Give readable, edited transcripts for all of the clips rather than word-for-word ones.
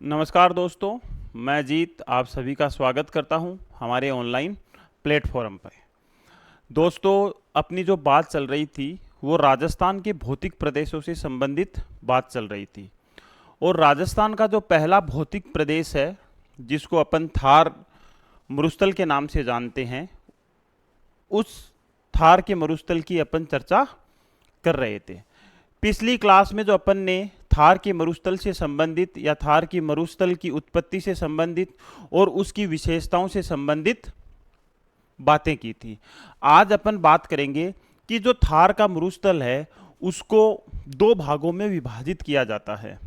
नमस्कार दोस्तों, मैं जीत आप सभी का स्वागत करता हूं हमारे ऑनलाइन प्लेटफॉर्म पर। दोस्तों, अपनी जो बात चल रही थी वो राजस्थान के भौतिक प्रदेशों से संबंधित बात चल रही थी। और राजस्थान का जो पहला भौतिक प्रदेश है जिसको अपन थार मरुस्थल के नाम से जानते हैं, उस थार के मरुस्थल की अपन चर्चा कर रहे थे। पिछली क्लास में जो अपन ने थार के मरुस्थल से संबंधित या थार की मरुस्थल की उत्पत्ति से संबंधित और उसकी विशेषताओं से संबंधित बातें की थी। आज अपन बात करेंगे कि जो थार का मरुस्थल है उसको दो भागों में विभाजित किया जाता है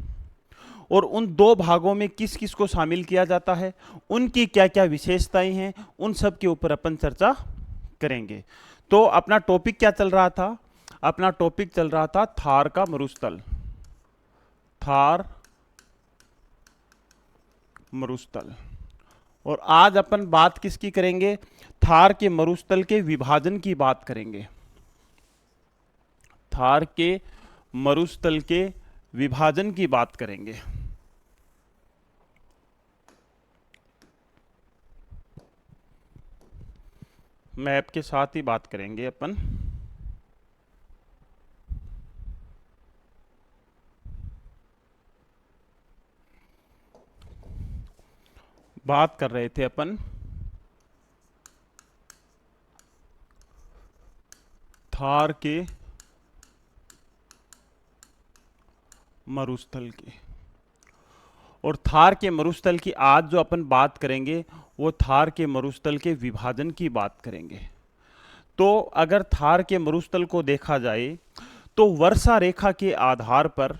और उन दो भागों में किस किस को शामिल किया जाता है, उनकी क्या क्या विशेषताएं हैं, उन सब के ऊपर अपन चर्चा करेंगे। तो अपना टॉपिक क्या चल रहा था? अपना टॉपिक चल रहा था थार का मरुस्थल। थार मरुस्थल। और आज अपन बात किसकी करेंगे? थार के मरुस्थल के विभाजन की बात करेंगे। थार के मरुस्थल के विभाजन की बात करेंगे। मैप के साथ ही बात करेंगे अपन। बात कर रहे थे अपन थार के मरुस्थल की। और थार के मरुस्थल की आज जो अपन बात करेंगे वो थार के मरुस्थल के विभाजन की बात करेंगे। तो अगर थार के मरुस्थल को देखा जाए तो वर्षा रेखा के आधार पर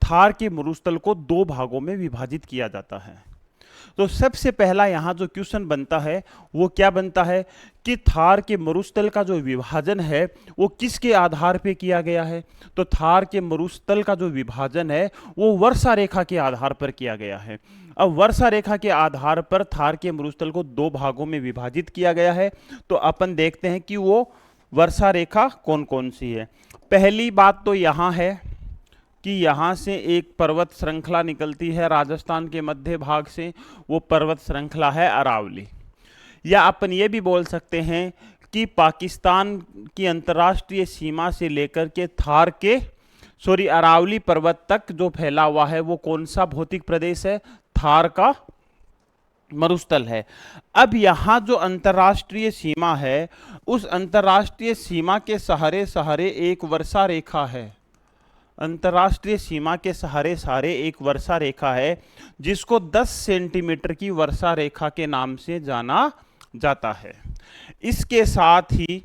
थार के मरुस्थल को दो भागों में विभाजित किया जाता है। तो सबसे पहला यहां जो क्वेश्चन बनता है वो क्या बनता है कि थार के मरुस्थल का जो विभाजन है वो किसके आधार पे किया गया है? तो थार के मरुस्थल का जो विभाजन है वो वर्षा रेखा के आधार पर किया गया है। अब वर्षा रेखा के आधार पर थार के मरुस्थल को दो भागों में विभाजित किया गया है। तो अपन देखते हैं कि वो वर्षा रेखा कौन कौन सी है। पहली बात तो यहां है कि यहाँ से एक पर्वत श्रृंखला निकलती है राजस्थान के मध्य भाग से। वो पर्वत श्रृंखला है अरावली। या अपन ये भी बोल सकते हैं कि पाकिस्तान की अंतर्राष्ट्रीय सीमा से लेकर के थार के अरावली पर्वत तक जो फैला हुआ है वो कौन सा भौतिक प्रदेश है? थार का मरुस्थल है। अब यहाँ जो अंतर्राष्ट्रीय सीमा है उस अंतर्राष्ट्रीय सीमा के सहारे सहारे एक वर्षा रेखा है। अंतर्राष्ट्रीय सीमा के सहारे सहारे एक वर्षा रेखा है जिसको 10 सेंटीमीटर की वर्षा रेखा के नाम से जाना जाता है। इसके साथ ही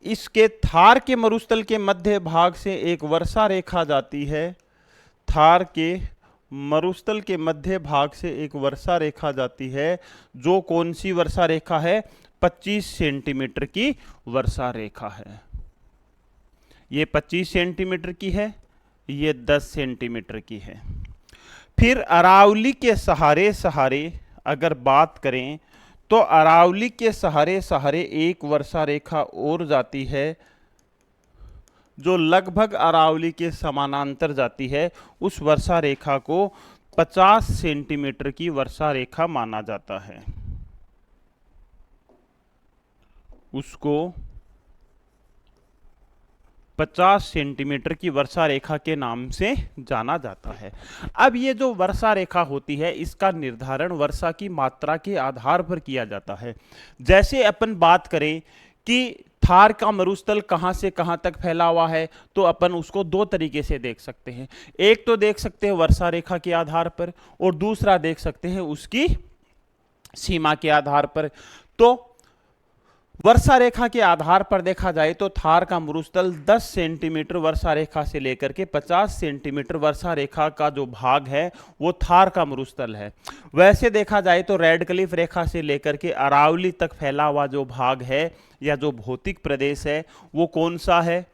इसके थार के मरुस्थल के मध्य भाग से एक वर्षा रेखा जाती है। थार के मरुस्थल के मध्य भाग से एक वर्षा रेखा जाती है जो कौन सी वर्षा रेखा है? 25 सेंटीमीटर की वर्षा रेखा है। ये 25 सेंटीमीटर की है, ये 10 सेंटीमीटर की है। फिर अरावली के सहारे सहारे अगर बात करें तो अरावली के सहारे सहारे एक वर्षा रेखा और जाती है जो लगभग अरावली के समानांतर जाती है। उस वर्षा रेखा को 50 सेंटीमीटर की वर्षा रेखा माना जाता है। उसको 50 सेंटीमीटर की वर्षा रेखा के नाम से जाना जाता है। अब ये जो वर्षा रेखा होती है इसका निर्धारण वर्षा की मात्रा के आधार पर किया जाता है। जैसे अपन बात करें कि थार का मरुस्थल कहां से कहां तक फैला हुआ है तो अपन उसको दो तरीके से देख सकते हैं। एक तो देख सकते हैं वर्षा रेखा के आधार पर और दूसरा देख सकते हैं उसकी सीमा के आधार पर। तो वर्षा रेखा के आधार पर देखा जाए तो थार का मरुस्थल 10 सेंटीमीटर वर्षा रेखा से लेकर के 50 सेंटीमीटर वर्षा रेखा का जो भाग है वो थार का मरुस्थल है। वैसे देखा जाए तो रेड क्लिफ रेखा से लेकर के अरावली तक फैला हुआ जो भाग है या जो भौतिक प्रदेश है वो कौन सा है?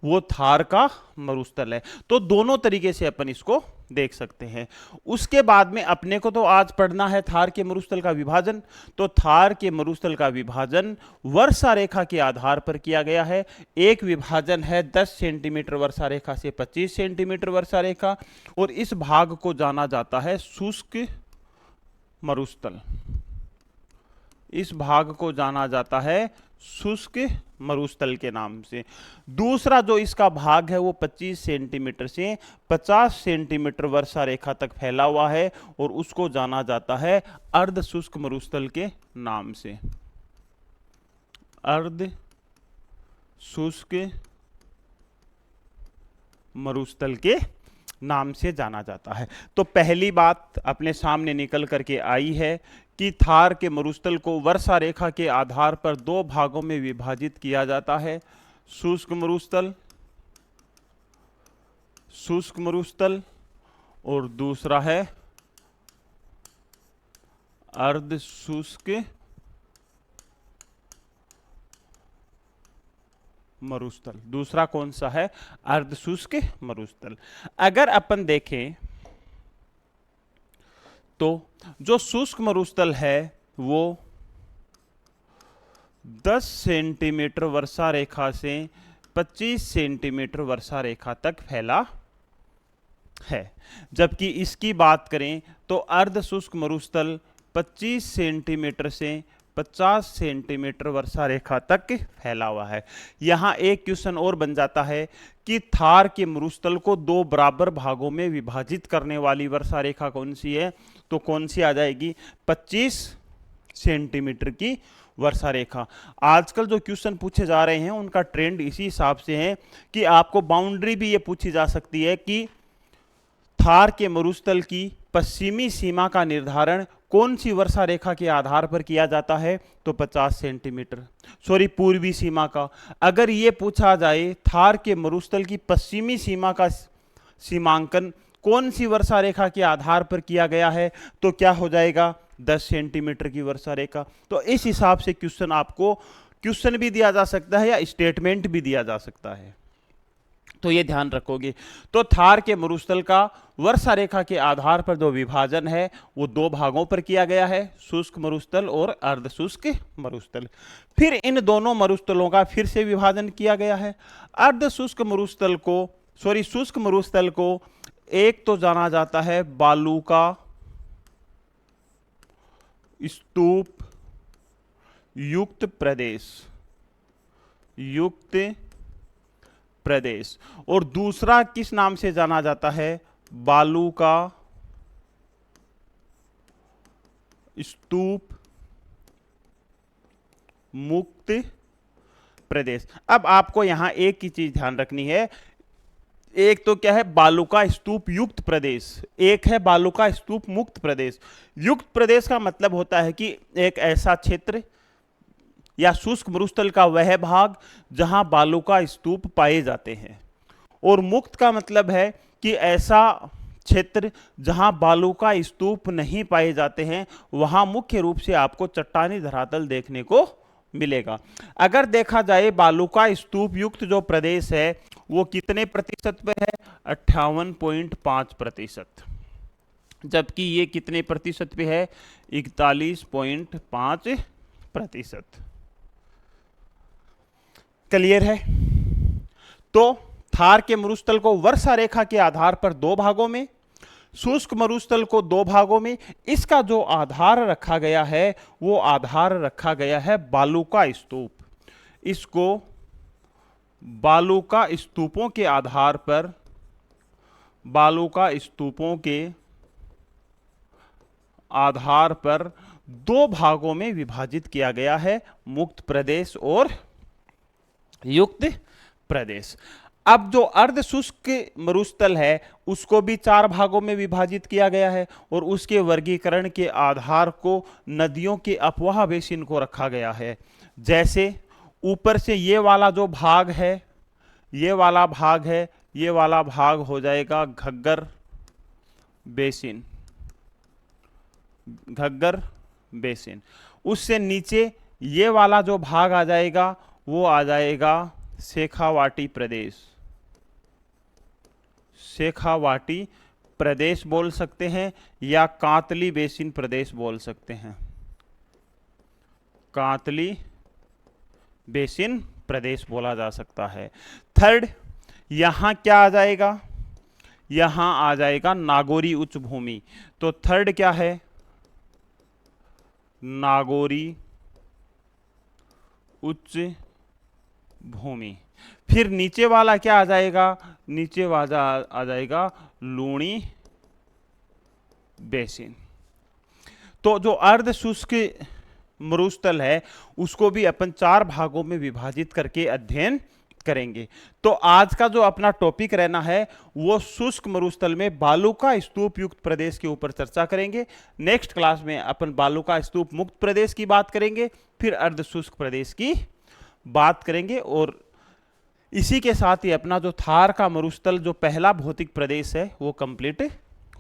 वो थार का मरुस्थल है। तो दोनों तरीके से अपन इसको देख सकते हैं। उसके बाद में अपने को तो आज पढ़ना है थार के मरुस्थल का विभाजन। तो थार के मरुस्थल का विभाजन वर्षा रेखा के आधार पर किया गया है। एक विभाजन है 10 सेंटीमीटर वर्षा रेखा से 25 सेंटीमीटर वर्षा रेखा, और इस भाग को जाना जाता है शुष्क मरुस्थल। इस भाग को जाना जाता है शुष्क मरुस्थल के नाम से। दूसरा जो इसका भाग है वो 25 सेंटीमीटर से 50 सेंटीमीटर वर्षा रेखा तक फैला हुआ है, और उसको जाना जाता है अर्ध शुष्क मरुस्थल के नाम से। अर्ध शुष्क मरुस्थल के नाम से जाना जाता है। तो पहली बात अपने सामने निकल करके आई है कि थार के मरुस्थल को वर्षा रेखा के आधार पर दो भागों में विभाजित किया जाता है, शुष्क मरुस्थल, शुष्क मरुस्थल, और दूसरा है अर्ध शुष्क मरुस्थल। दूसरा कौन सा है? अर्ध शुष्क मरुस्थल। अगर अपन देखें तो जो शुष्क मरुस्थल है वो 10 सेंटीमीटर वर्षा रेखा से 25 सेंटीमीटर वर्षा रेखा तक फैला है, जबकि इसकी बात करें तो अर्ध शुष्क मरुस्थल 25 सेंटीमीटर से 50 सेंटीमीटर वर्षा रेखा तक फैला हुआ है। यहाँ एक क्वेश्चन और बन जाता है कि थार के मरुस्थल को दो बराबर भागों में विभाजित करने वाली वर्षा रेखा कौन सी है? तो कौन सी आ जाएगी? 25 सेंटीमीटर की वर्षा रेखा। आजकल जो क्वेश्चन पूछे जा रहे हैं उनका ट्रेंड इसी हिसाब से है कि आपको बाउंड्री भी ये पूछी जा सकती है कि थार के मरुस्थल की पश्चिमी सीमा का निर्धारण कौन सी वर्षा रेखा के आधार पर किया जाता है? तो 50 सेंटीमीटर। सॉरी, पूर्वी सीमा का। अगर ये पूछा जाए थार के मरुस्थल की पश्चिमी सीमा का सीमांकन कौन सी वर्षा रेखा के आधार पर किया गया है, तो क्या हो जाएगा? 10 सेंटीमीटर की वर्षा रेखा। तो इस हिसाब से क्वेश्चन आपको क्वेश्चन भी दिया जा सकता है या स्टेटमेंट भी दिया जा सकता है, तो ये ध्यान रखोगे। तो थार के मरुस्थल का वर्षा रेखा के आधार पर जो विभाजन है वो दो भागों पर किया गया है, शुष्क मरुस्थल और अर्ध शुष्क मरुस्थल। फिर इन दोनों मरुस्थलों का फिर से विभाजन किया गया है। अर्ध शुष्क मरुस्थल को शुष्क मरुस्थल को एक तो जाना जाता है बालू का स्तूप युक्त प्रदेश, युक्त प्रदेश, और दूसरा किस नाम से जाना जाता है? बालू का स्तूप मुक्त प्रदेश। अब आपको यहां एक ही चीज ध्यान रखनी है, एक तो क्या है? बालू का स्तूप युक्त प्रदेश, एक है बालू का स्तूप मुक्त प्रदेश। युक्त प्रदेश का मतलब होता है कि एक ऐसा क्षेत्र या शुष्क मरुस्थल का वह भाग जहां बालू का स्तूप पाए जाते हैं, और मुक्त का मतलब है कि ऐसा क्षेत्र जहां बालू का स्तूप नहीं पाए जाते हैं, वहां मुख्य रूप से आपको चट्टानी धरातल देखने को मिलेगा। अगर देखा जाए बालू का स्तूप युक्त जो प्रदेश है वो कितने प्रतिशत पे है? 58.5%, जबकि ये कितने प्रतिशत पे है? 41.5%। क्लियर है? तो थार के मरुस्थल को वर्षा रेखा के आधार पर दो भागों में, शुष्क मरुस्थल को दो भागों में, इसका जो आधार रखा गया है वो आधार रखा गया है बालू का स्तूप। इसको बालू का स्तूपों के आधार पर, बालू का स्तूपों के आधार पर दो भागों में विभाजित किया गया है, मुक्त प्रदेश और युक्त प्रदेश। अब जो अर्ध शुष्क मरुस्थल है उसको भी चार भागों में विभाजित किया गया है, और उसके वर्गीकरण के आधार को नदियों के अपवाह बेसिन को रखा गया है। जैसे ऊपर से ये वाला जो भाग है, ये वाला भाग है, ये वाला भाग हो जाएगा घग्गर बेसिन, घग्गर बेसिन। उससे नीचे ये वाला जो भाग आ जाएगा वो आ जाएगा शेखावाटी प्रदेश, शेखावाटी प्रदेश बोल सकते हैं या कांतली बेसिन प्रदेश बोल सकते हैं। कांतली बेसिन प्रदेश बोला जा सकता है। थर्ड, यहां क्या आ जाएगा, यहां आ जाएगा नागौरी उच्च भूमि। तो थर्ड क्या है, नागौरी उच्च भूमि। फिर नीचे वाला क्या आ जाएगा, नीचे वाला आ जाएगा लूणी बेसिन। तो जो अर्ध शुष्क मरुस्थल है उसको भी अपन 4 भागों में विभाजित करके अध्ययन करेंगे। तो आज का जो अपना टॉपिक रहना है वो शुष्क मरुस्थल में बालू का स्तूप युक्त प्रदेश के ऊपर चर्चा करेंगे। नेक्स्ट क्लास में अपन बालू का स्तूप मुक्त प्रदेश की बात करेंगे, फिर अर्ध शुष्क प्रदेश की बात करेंगे, और इसी के साथ ही अपना जो थार का मरुस्थल जो पहला भौतिक प्रदेश है वो कंप्लीट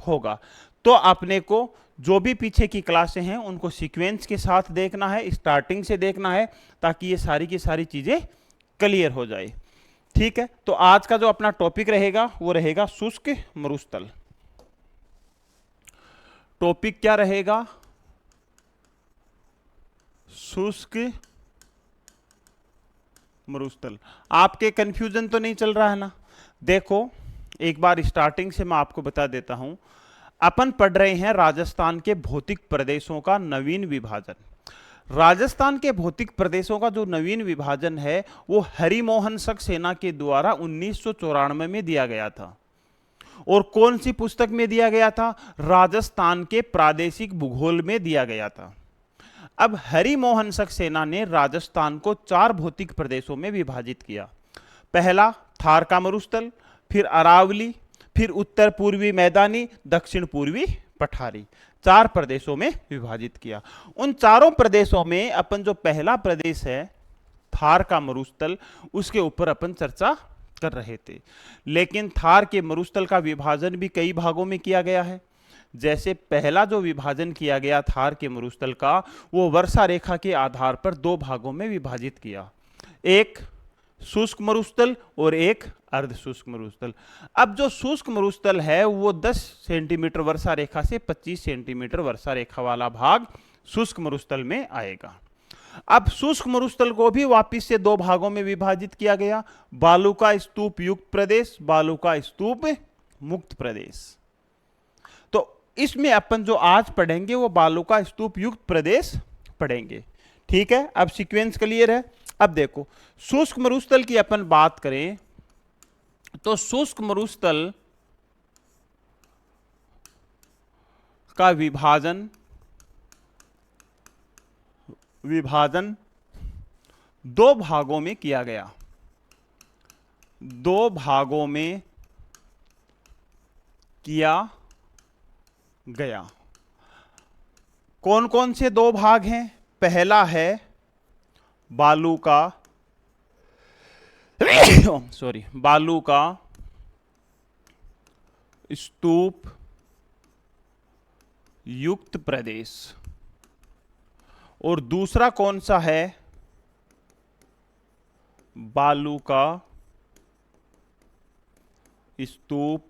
होगा। तो अपने को जो भी पीछे की क्लासें हैं उनको सीक्वेंस के साथ देखना है, स्टार्टिंग से देखना है, ताकि ये सारी की सारी चीजें क्लियर हो जाए। ठीक है, तो आज का जो अपना टॉपिक रहेगा वो रहेगा शुष्क मरुस्थल। टॉपिक क्या रहेगा, शुष्क मरुस्थल। आपके कंफ्यूजन तो नहीं चल रहा है ना? देखो एक बार स्टार्टिंग से मैं आपको बता देता हूं। अपन पढ़ रहे हैं राजस्थान के भौतिक प्रदेशों का नवीन विभाजन। राजस्थान के भौतिक प्रदेशों का जो नवीन विभाजन है वो हरिमोहन सक्सेना के द्वारा 1994 में दिया गया था। और कौन सी पुस्तक में दिया गया था? राजस्थान के प्रादेशिक भूगोल में दिया गया था। अब हरिमोहन सक्सेना ने राजस्थान को 4 भौतिक प्रदेशों में विभाजित किया। पहला थार का मरुस्थल, फिर अरावली, फिर उत्तर पूर्वी मैदानी, दक्षिण पूर्वी पठारी, 4 प्रदेशों में विभाजित किया। उन चारों प्रदेशों में अपन जो पहला प्रदेश है थार का मरुस्थल, उसके ऊपर अपन चर्चा कर रहे थे। लेकिन थार के मरुस्थल का विभाजन भी कई भागों में किया गया है। जैसे पहला जो विभाजन किया गया थार के मरुस्थल का, वो वर्षा रेखा के आधार पर 2 भागों में विभाजित किया, एक शुष्क मरुस्थल और एक अर्ध शुष्क मरुस्थल। अब जो शुष्क मरुस्थल है वो 10 सेंटीमीटर वर्षा रेखा से 25 सेंटीमीटर वर्षा रेखा वाला भाग शुष्क मरुस्थल में आएगा। अब शुष्क मरुस्थल को भी वापिस से 2 भागों में विभाजित किया गया, बालू का स्तूप युक्त प्रदेश, बालू का स्तूप मुक्त प्रदेश। तो इसमें अपन जो आज पढ़ेंगे वो बालू का स्तूप युक्त प्रदेश पढ़ेंगे। ठीक है, अब सीक्वेंस क्लियर है। अब देखो शुष्क मरुस्थल की अपन बात करें तो शुष्क मरुस्थल का विभाजन 2 भागों में किया गया। 2 भागों में किया गया। कौन कौन से 2 भाग हैं? पहला है बालू का बालू का स्तूप युक्त प्रदेश, और दूसरा कौन सा है? बालू का स्तूप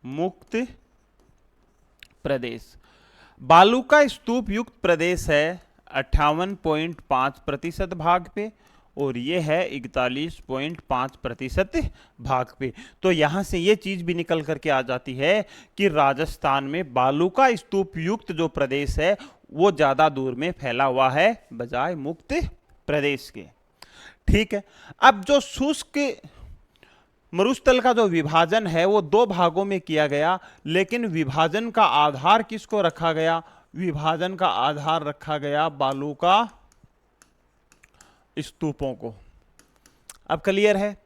मुक्त प्रदेश। बालू का स्तूप युक्त प्रदेश है 58.5% भाग पे, और ये है 41.5% भाग पे। तो यहां से ये चीज भी निकल करके आ जाती है कि राजस्थान में बालू का स्तूप युक्त जो प्रदेश है वो ज्यादा दूर में फैला हुआ है बजाय मुक्त प्रदेश के। ठीक है, अब जो शुष्क मरुस्थल का जो विभाजन है वो 2 भागों में किया गया, लेकिन विभाजन का आधार किसको रखा गया? विभाजन का आधार रखा गया बालू का स्तूपों को। अब क्लियर है?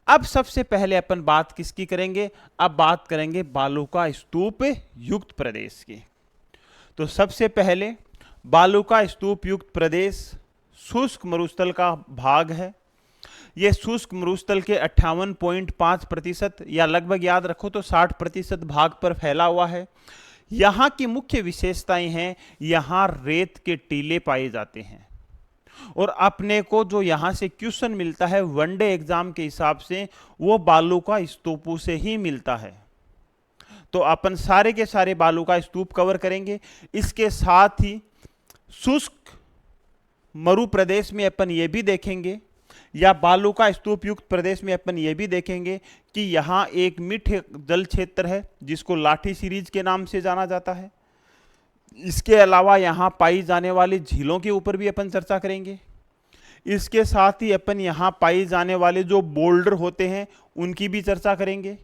अब सबसे पहले अपन बात किसकी करेंगे? अब बात करेंगे बालू का स्तूप युक्त प्रदेश की। तो सबसे पहले बालू का स्तूप युक्त प्रदेश शुष्क मरुस्थल का भाग है। यह शुष्क मरुस्थल के 58.5% या लगभग याद रखो तो 60% भाग पर फैला हुआ है। यहां की मुख्य विशेषताएं हैं, यहां रेत के टीले पाए जाते हैं, और अपने को जो यहां से क्वेश्चन मिलता है वनडे एग्जाम के हिसाब से, वो बालू का स्तूपों से ही मिलता है। तो अपन सारे के सारे बालू का स्तूप कवर करेंगे। इसके साथ ही शुष्क मरु प्रदेश में अपन ये भी देखेंगे, या बालू का स्तूप युक्त प्रदेश में अपन ये भी देखेंगे कि यहाँ एक मीठे जल क्षेत्र है जिसको लाठी सीरीज के नाम से जाना जाता है। इसके अलावा यहाँ पाई जाने वाली झीलों के ऊपर भी अपन चर्चा करेंगे। इसके साथ ही अपन यहाँ पाई जाने वाले जो बोल्डर होते हैं उनकी भी चर्चा करेंगे।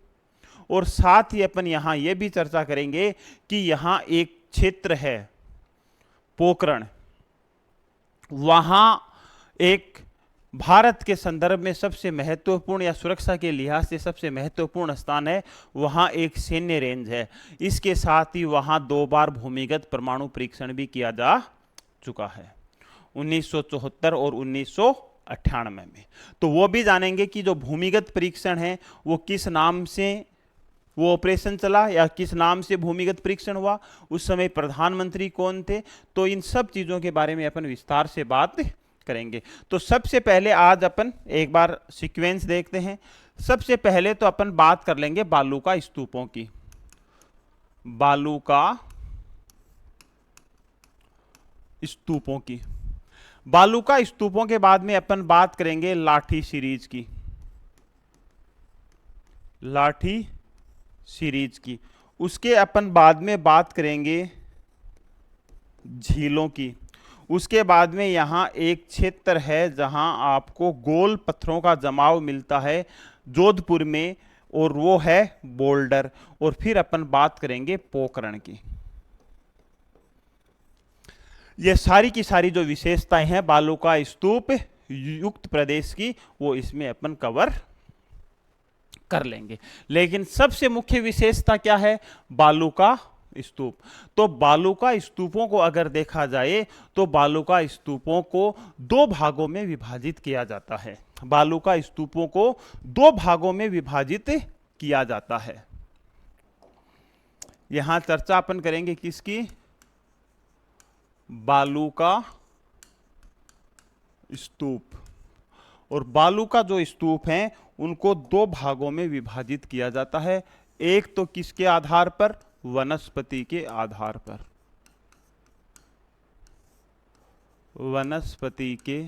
और साथ ही अपन यहाँ ये भी चर्चा करेंगे कि यहाँ एक क्षेत्र है पोखरण, वहाँ एक भारत के संदर्भ में सबसे महत्वपूर्ण या सुरक्षा के लिहाज से सबसे महत्वपूर्ण स्थान है, वहाँ एक सैन्य रेंज है। इसके साथ ही वहाँ 2 बार भूमिगत परमाणु परीक्षण भी किया जा चुका है, 1974 और 1998 में। तो वो भी जानेंगे कि जो भूमिगत परीक्षण है वो किस नाम से वो ऑपरेशन चला या किस नाम से भूमिगत परीक्षण हुआ, उस समय प्रधानमंत्री कौन थे। तो इन सब चीज़ों के बारे में अपन विस्तार से बात करेंगे। तो सबसे पहले आज अपन एक बार सीक्वेंस देखते हैं। सबसे पहले तो अपन बात कर लेंगे बालू का स्तूपों की। बालू का स्तूपों की, बालू का स्तूपों के बाद में अपन बात करेंगे लाठी सीरीज की। लाठी सीरीज की, उसके अपन बाद में बात करेंगे झीलों की। उसके बाद में यहाँ एक क्षेत्र है जहाँ आपको गोल पत्थरों का जमाव मिलता है जोधपुर में, और वो है बोल्डर। और फिर अपन बात करेंगे पोखरण की। ये सारी की सारी जो विशेषताएं हैं बालू का स्तूप युक्त प्रदेश की, वो इसमें अपन कवर कर लेंगे। लेकिन सबसे मुख्य विशेषता क्या है? बालू का स्तूप। तो बालू का स्तूपों को अगर देखा जाए तो बालू का स्तूपों को 2 भागों में विभाजित किया जाता है। बालू का स्तूपों को 2 भागों में विभाजित किया जाता है। यहां चर्चा अपन करेंगे किसकी? बालू का स्तूप। और बालू का जो स्तूप है उनको 2 भागों में विभाजित किया जाता है। एक तो किसके आधार पर? वनस्पति के आधार पर। वनस्पति के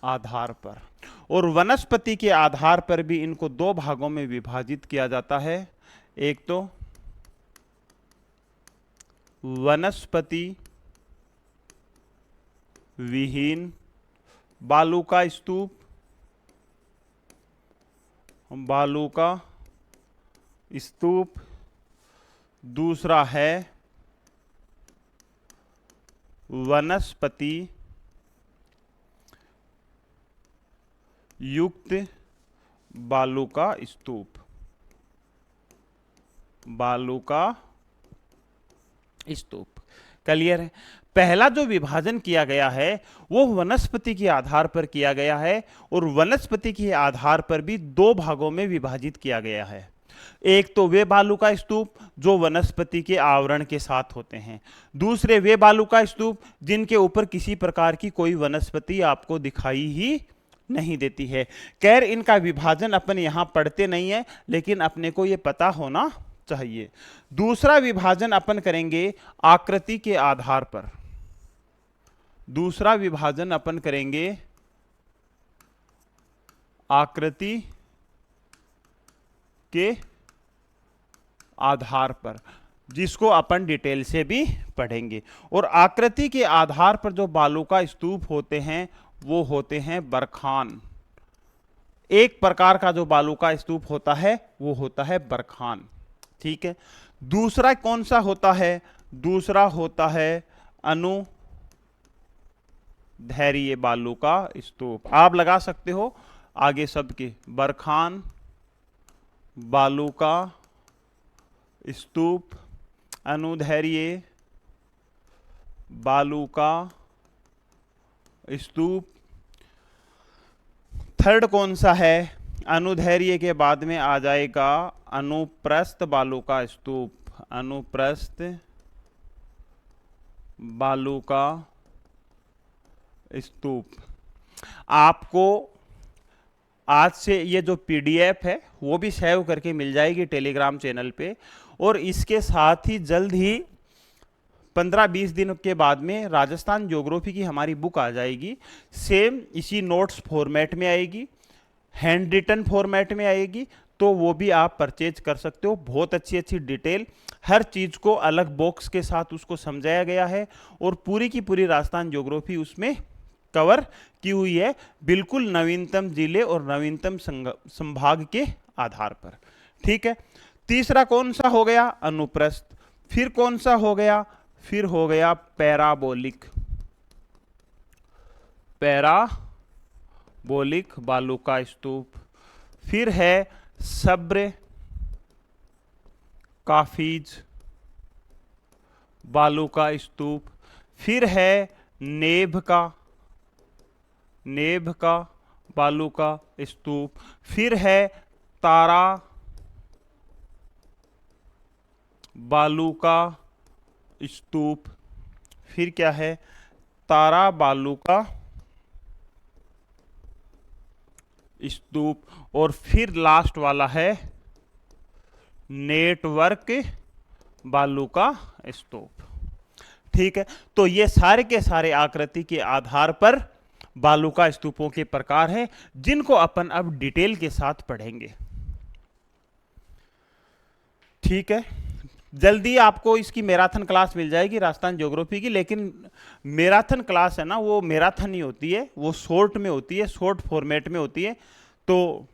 आधार पर। और वनस्पति के आधार पर भी इनको 2 भागों में विभाजित किया जाता है। एक तो वनस्पति विहीन बालू का स्तूप, बालू का स्तूप। दूसरा है वनस्पति युक्त बालू का स्तूप। बालू का स्तूप क्लियर है? पहला जो विभाजन किया गया है वो वनस्पति के आधार पर किया गया है, और वनस्पति के आधार पर भी 2 भागों में विभाजित किया गया है। एक तो वे बालू का स्तूप जो वनस्पति के आवरण के साथ होते हैं, दूसरे वे बालू का स्तूप जिनके ऊपर किसी प्रकार की कोई वनस्पति आपको दिखाई ही नहीं देती है। खैर इनका विभाजन अपन यहां पढ़ते नहीं है, लेकिन अपने को यह पता होना चाहिए। दूसरा विभाजन अपन करेंगे आकृति के आधार पर। दूसरा विभाजन अपन करेंगे आकृति के आधार पर, जिसको अपन डिटेल से भी पढ़ेंगे। और आकृति के आधार पर जो बालू का स्तूप होते हैं वो होते हैं बरखान। एक प्रकार का जो बालू का स्तूप होता है वो होता है बरखान। ठीक है। दूसरा कौन सा होता है? दूसरा होता है अनुदैर्घ्य बालू का स्तूप। आप लगा सकते हो आगे सबके, बरखान, बालू का स्तूप, अनुदैर्घ्य बालू का स्तूप। थर्ड कौन सा है? अनुदैर्घ्य के बाद में आ जाएगा अनुप्रस्थ बालू का स्तूप। अनुप्रस्थ बालू का स्तूप। आपको आज से ये जो पीडीएफ है वो भी सेव करके मिल जाएगी टेलीग्राम चैनल पे, और इसके साथ ही जल्द ही 15-20 दिन के बाद में राजस्थान ज्योग्राफी की हमारी बुक आ जाएगी। सेम इसी नोट्स फॉर्मेट में आएगी, हैंड रिटन फॉर्मेट में आएगी, तो वो भी आप परचेज कर सकते हो। बहुत अच्छी अच्छी डिटेल, हर चीज़ को अलग बॉक्स के साथ उसको समझाया गया है, और पूरी की पूरी राजस्थान ज्योग्राफी उसमें कवर की हुई है, बिल्कुल नवीनतम जिले और नवीनतम संभाग के आधार पर। ठीक है, तीसरा कौन सा हो गया? अनुप्रस्थ। फिर कौन सा हो गया? फिर हो गया पैराबोलिक। पैराबोलिक बालू का स्तूप। फिर है सब्र काफीज बालू का स्तूप। फिर है नेभ का बालू का स्तूप। फिर है तारा बालू का स्तूप। फिर क्या है? तारा बालू का स्तूप। और फिर लास्ट वाला है नेटवर्क बालू का स्तूप। ठीक है, तो ये सारे के सारे आकृति के आधार पर बालू का स्तूपों के प्रकार हैं, जिनको अपन अब डिटेल के साथ पढ़ेंगे। ठीक है, जल्दी आपको इसकी मैराथन क्लास मिल जाएगी राजस्थान ज्योग्राफी की, लेकिन मैराथन क्लास है ना, वो मैराथन ही होती है, वो शॉर्ट में होती है, शॉर्ट फॉर्मेट में होती है। तो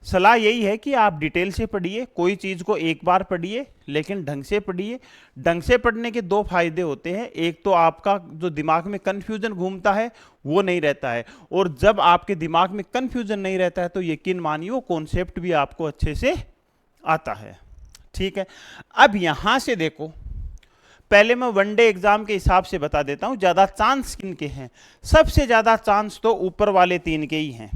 सलाह यही है कि आप डिटेल से पढ़िए, कोई चीज़ को एक बार पढ़िए, लेकिन ढंग से पढ़िए। ढंग से पढ़ने के दो फायदे होते हैं, एक तो आपका जो दिमाग में कन्फ्यूजन घूमता है वो नहीं रहता है, और जब आपके दिमाग में कन्फ्यूजन नहीं रहता है तो यकीन मानिए वो कॉन्सेप्ट भी आपको अच्छे से आता है। ठीक है, अब यहां से देखो, पहले मैं वनडे एग्जाम के हिसाब से बता देता हूं ज्यादा चांस किनके हैं। सबसे ज्यादा चांस तो ऊपर वाले 3 के ही हैं,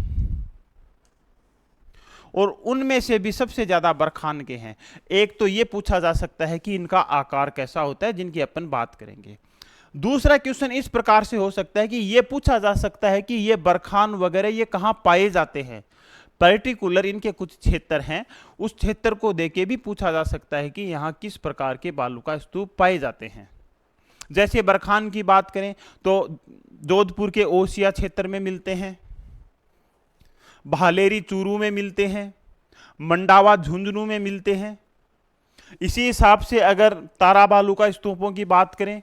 और उनमें से भी सबसे ज्यादा बरखान के हैं। एक तो ये पूछा जा सकता है कि इनका आकार कैसा होता है, जिनकी अपन बात करेंगे। दूसरा क्वेश्चन इस प्रकार से हो सकता है कि ये पूछा जा सकता है कि ये बरखान वगैरह ये कहां पाए जाते हैं, पर्टिकुलर इनके कुछ क्षेत्र हैं, उस क्षेत्र को देके भी पूछा जा सकता है कि यहां किस प्रकार के बालू का स्तूप पाए जाते हैं। जैसे बरखान की बात करें तो जोधपुर के ओसिया क्षेत्र में मिलते हैं, भालेरी चूरू में मिलते हैं, मंडावा झुंझुनू में मिलते हैं। इसी हिसाब से अगर तारा बालू का स्तूपों की बात करें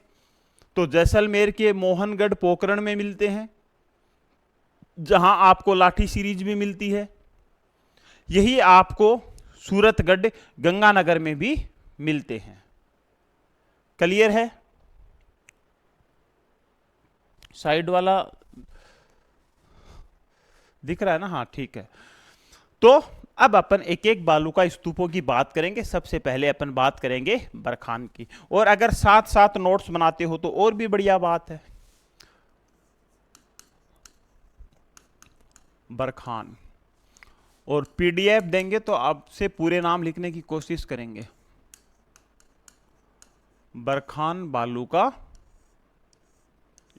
तो जैसलमेर के मोहनगढ़ पोखरण में मिलते हैं, जहां आपको लाठी सीरीज भी मिलती है। यही आपको सूरतगढ़ गंगानगर में भी मिलते हैं। क्लियर है? साइड वाला दिख रहा है ना? हाँ ठीक है। तो अब अपन एक एक बालू का स्तूपों की बात करेंगे। सबसे पहले अपन बात करेंगे बरखान की, और अगर साथ साथ नोट्स बनाते हो तो और भी बढ़िया बात है। बरखान, और पीडीएफ देंगे तो आपसे पूरे नाम लिखने की कोशिश करेंगे। बरखान बालू का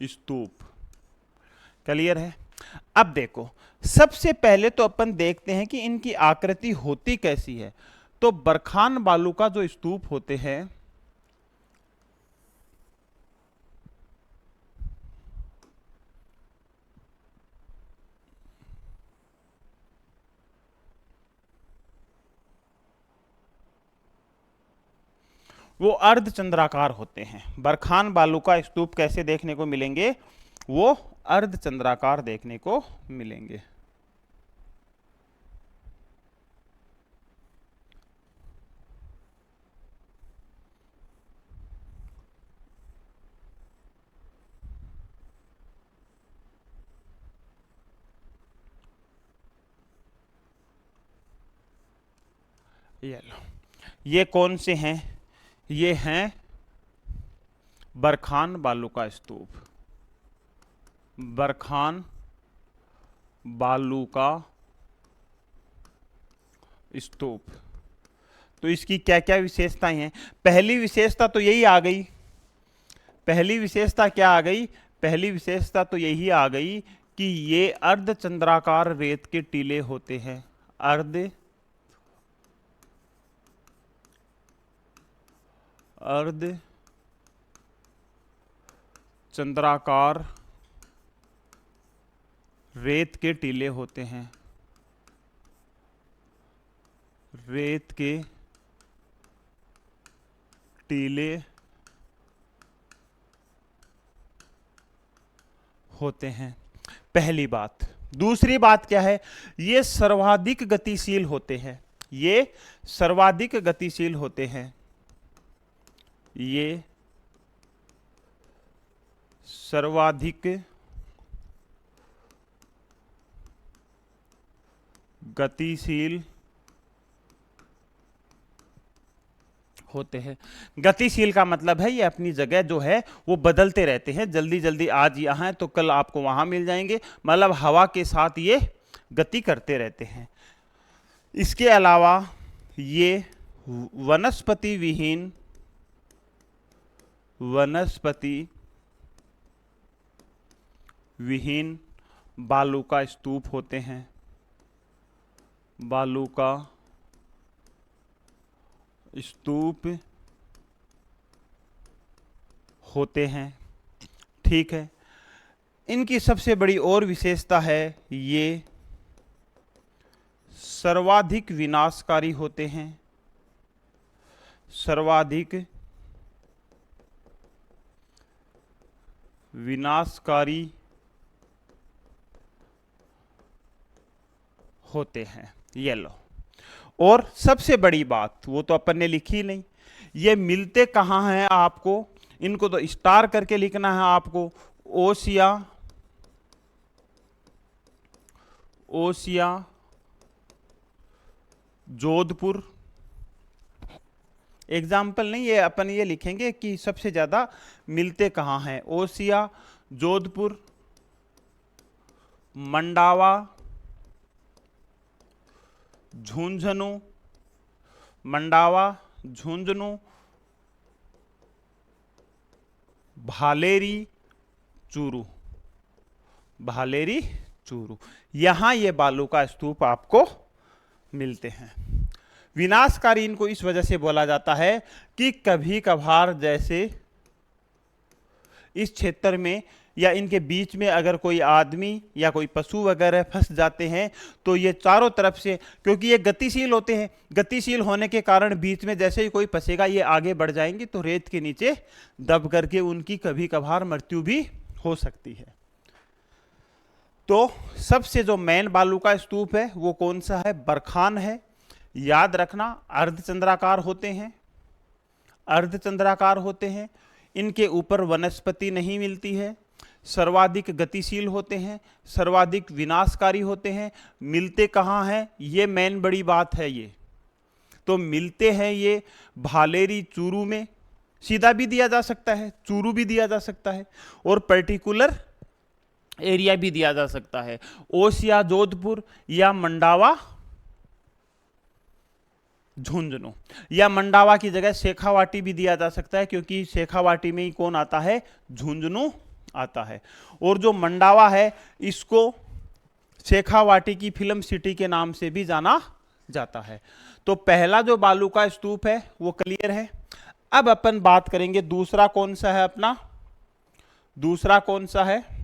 स्तूप। क्लियर है? अब देखो, सबसे पहले तो अपन देखते हैं कि इनकी आकृति होती कैसी है। तो बरखान बालू का जो स्तूप होते हैं, वो अर्धचंद्राकार होते हैं। बरखान बालू का स्तूप कैसे देखने को मिलेंगे? वो अर्धचंद्राकार देखने को मिलेंगे। ये लो, ये कौन से हैं? ये हैं बरखान बालू का स्तूप। बरखान बालू का स्तूप। तो इसकी क्या क्या विशेषताएं हैं? पहली विशेषता तो यही आ गई पहली विशेषता क्या आ गई? पहली विशेषता तो यही आ गई कि ये अर्धचंद्राकार रेत के टीले होते हैं। अर्ध चंद्राकार रेत के टीले होते हैं। रेत के टीले होते हैं, पहली बात। दूसरी बात क्या है? ये सर्वाधिक गतिशील होते हैं। ये सर्वाधिक गतिशील होते हैं। ये सर्वाधिक गतिशील होते हैं। गतिशील का मतलब है ये अपनी जगह जो है वो बदलते रहते हैं, जल्दी जल्दी आज यहाँ है तो कल आपको वहां मिल जाएंगे, मतलब हवा के साथ ये गति करते रहते हैं। इसके अलावा ये वनस्पति विहीन बालू का स्तूप होते हैं। बालू का स्तूप होते हैं, ठीक है। इनकी सबसे बड़ी और विशेषता है ये सर्वाधिक विनाशकारी होते हैं। सर्वाधिक विनाशकारी होते हैं, ये लो। और सबसे बड़ी बात वो तो अपन ने लिखी नहीं, ये मिलते कहाँ हैं आपको, इनको तो स्टार करके लिखना है आपको। ओसिया जोधपुर। एग्जाम्पल नहीं, ये अपन ये लिखेंगे कि सबसे ज्यादा मिलते कहाँ हैं। ओसिया, जोधपुर, मंडावा, झुंझुनू, मंडावा, झुंझुनू, भालेरी, चूरू। भालेरी, चूरू, यहां ये बालू का स्तूप आपको मिलते हैं। विनाशकारी इनको इस वजह से बोला जाता है कि कभी कभार जैसे इस क्षेत्र में या इनके बीच में अगर कोई आदमी या कोई पशु वगैरह फंस जाते हैं तो ये चारों तरफ से, क्योंकि ये गतिशील होते हैं, गतिशील होने के कारण बीच में जैसे ही कोई फंसेगा ये आगे बढ़ जाएंगे तो रेत के नीचे दब करके उनकी कभी कभार मृत्यु भी हो सकती है। तो सबसे जो मेन बालू का स्तूप है वो कौन सा है? बरखान है। याद रखना, अर्धचंद्राकार होते हैं, अर्धचंद्राकार होते हैं, इनके ऊपर वनस्पति नहीं मिलती है, सर्वाधिक गतिशील होते हैं, सर्वाधिक विनाशकारी होते हैं। मिलते कहाँ हैं? ये मेन बड़ी बात है। ये तो मिलते हैं ये भालेरी, चूरू में, सीधा भी दिया जा सकता है, चूरू भी दिया जा सकता है, और पर्टिकुलर एरिया भी दिया जा सकता है, ओसिया, जोधपुर या मंडावा, झुंझुनू। या मंडावा की जगह शेखावाटी भी दिया जा सकता है, क्योंकि शेखावाटी में ही कौन आता है? झुंझुनू आता है। और जो मंडावा है इसको शेखावाटी की फिल्म सिटी के नाम से भी जाना जाता है। तो पहला जो बालू का स्तूप है वो क्लियर है। अब अपन बात करेंगे दूसरा कौन सा है अपना, दूसरा कौन सा है?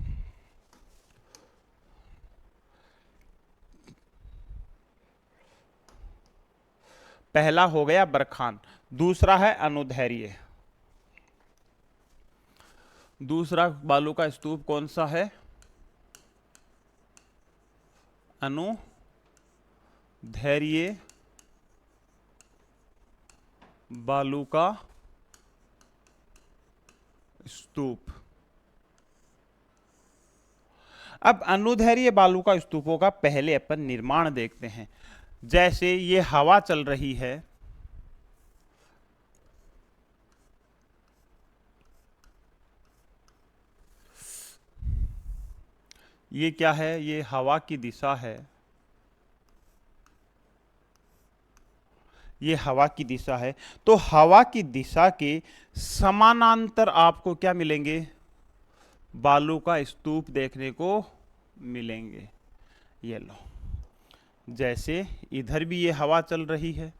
पहला हो गया बरखान, दूसरा है अनुधैर्य। दूसरा बालू का स्तूप कौन सा है? अनुधैर्य बालू का स्तूप। अब अनुधैर्य बालू का स्तूपों का पहले अपन निर्माण देखते हैं। जैसे ये हवा चल रही है, ये क्या है? ये हवा की दिशा है। ये हवा की दिशा है, तो हवा की दिशा के समानांतर आपको क्या मिलेंगे? बालू का स्तूप देखने को मिलेंगे। ये लो, जैसे इधर भी ये हवा चल रही है,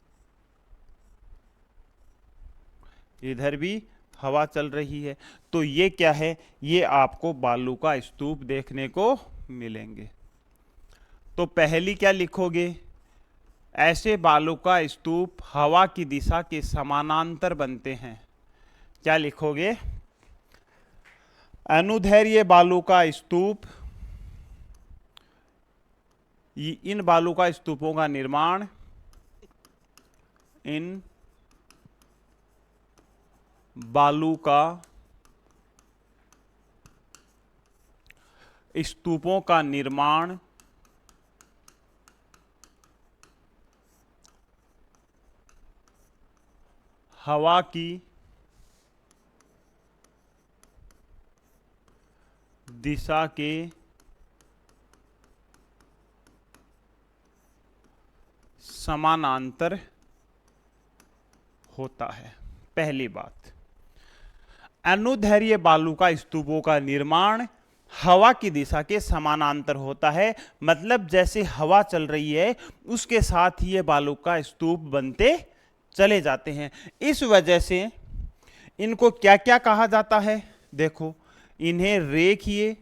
इधर भी हवा चल रही है, तो ये क्या है? ये आपको बालू का स्तूप देखने को मिलेंगे। तो पहली क्या लिखोगे? ऐसे बालू का स्तूप हवा की दिशा के समानांतर बनते हैं। क्या लिखोगे? अनुदैर्घ्य बालू का स्तूप, इन बालू का स्तूपों का निर्माण इन बालू का स्तूपों का निर्माण हवा की दिशा के समानांतर होता है। पहली बात, अनुदैर्घ्य बालू का स्तूपों का निर्माण हवा की दिशा के समानांतर होता है, मतलब जैसे हवा चल रही है उसके साथ ही ये बालू का स्तूप बनते चले जाते हैं। इस वजह से इनको क्या क्या कहा जाता है? देखो, इन्हें रेखीय,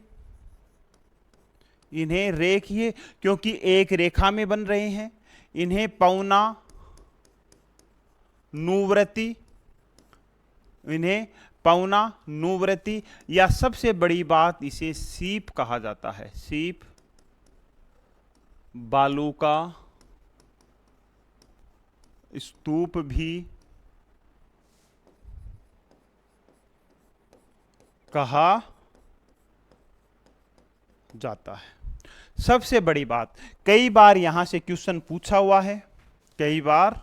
इन्हें रेखीय क्योंकि एक रेखा में बन रहे हैं। इन्हें पौना नुवृत्ति, इन्हें पौना नुवृत्ति, या सबसे बड़ी बात इसे सीप कहा जाता है। सीप बालू का स्तूप भी कहा जाता है। सबसे बड़ी बात, कई बार यहां से क्वेश्चन पूछा हुआ है, कई बार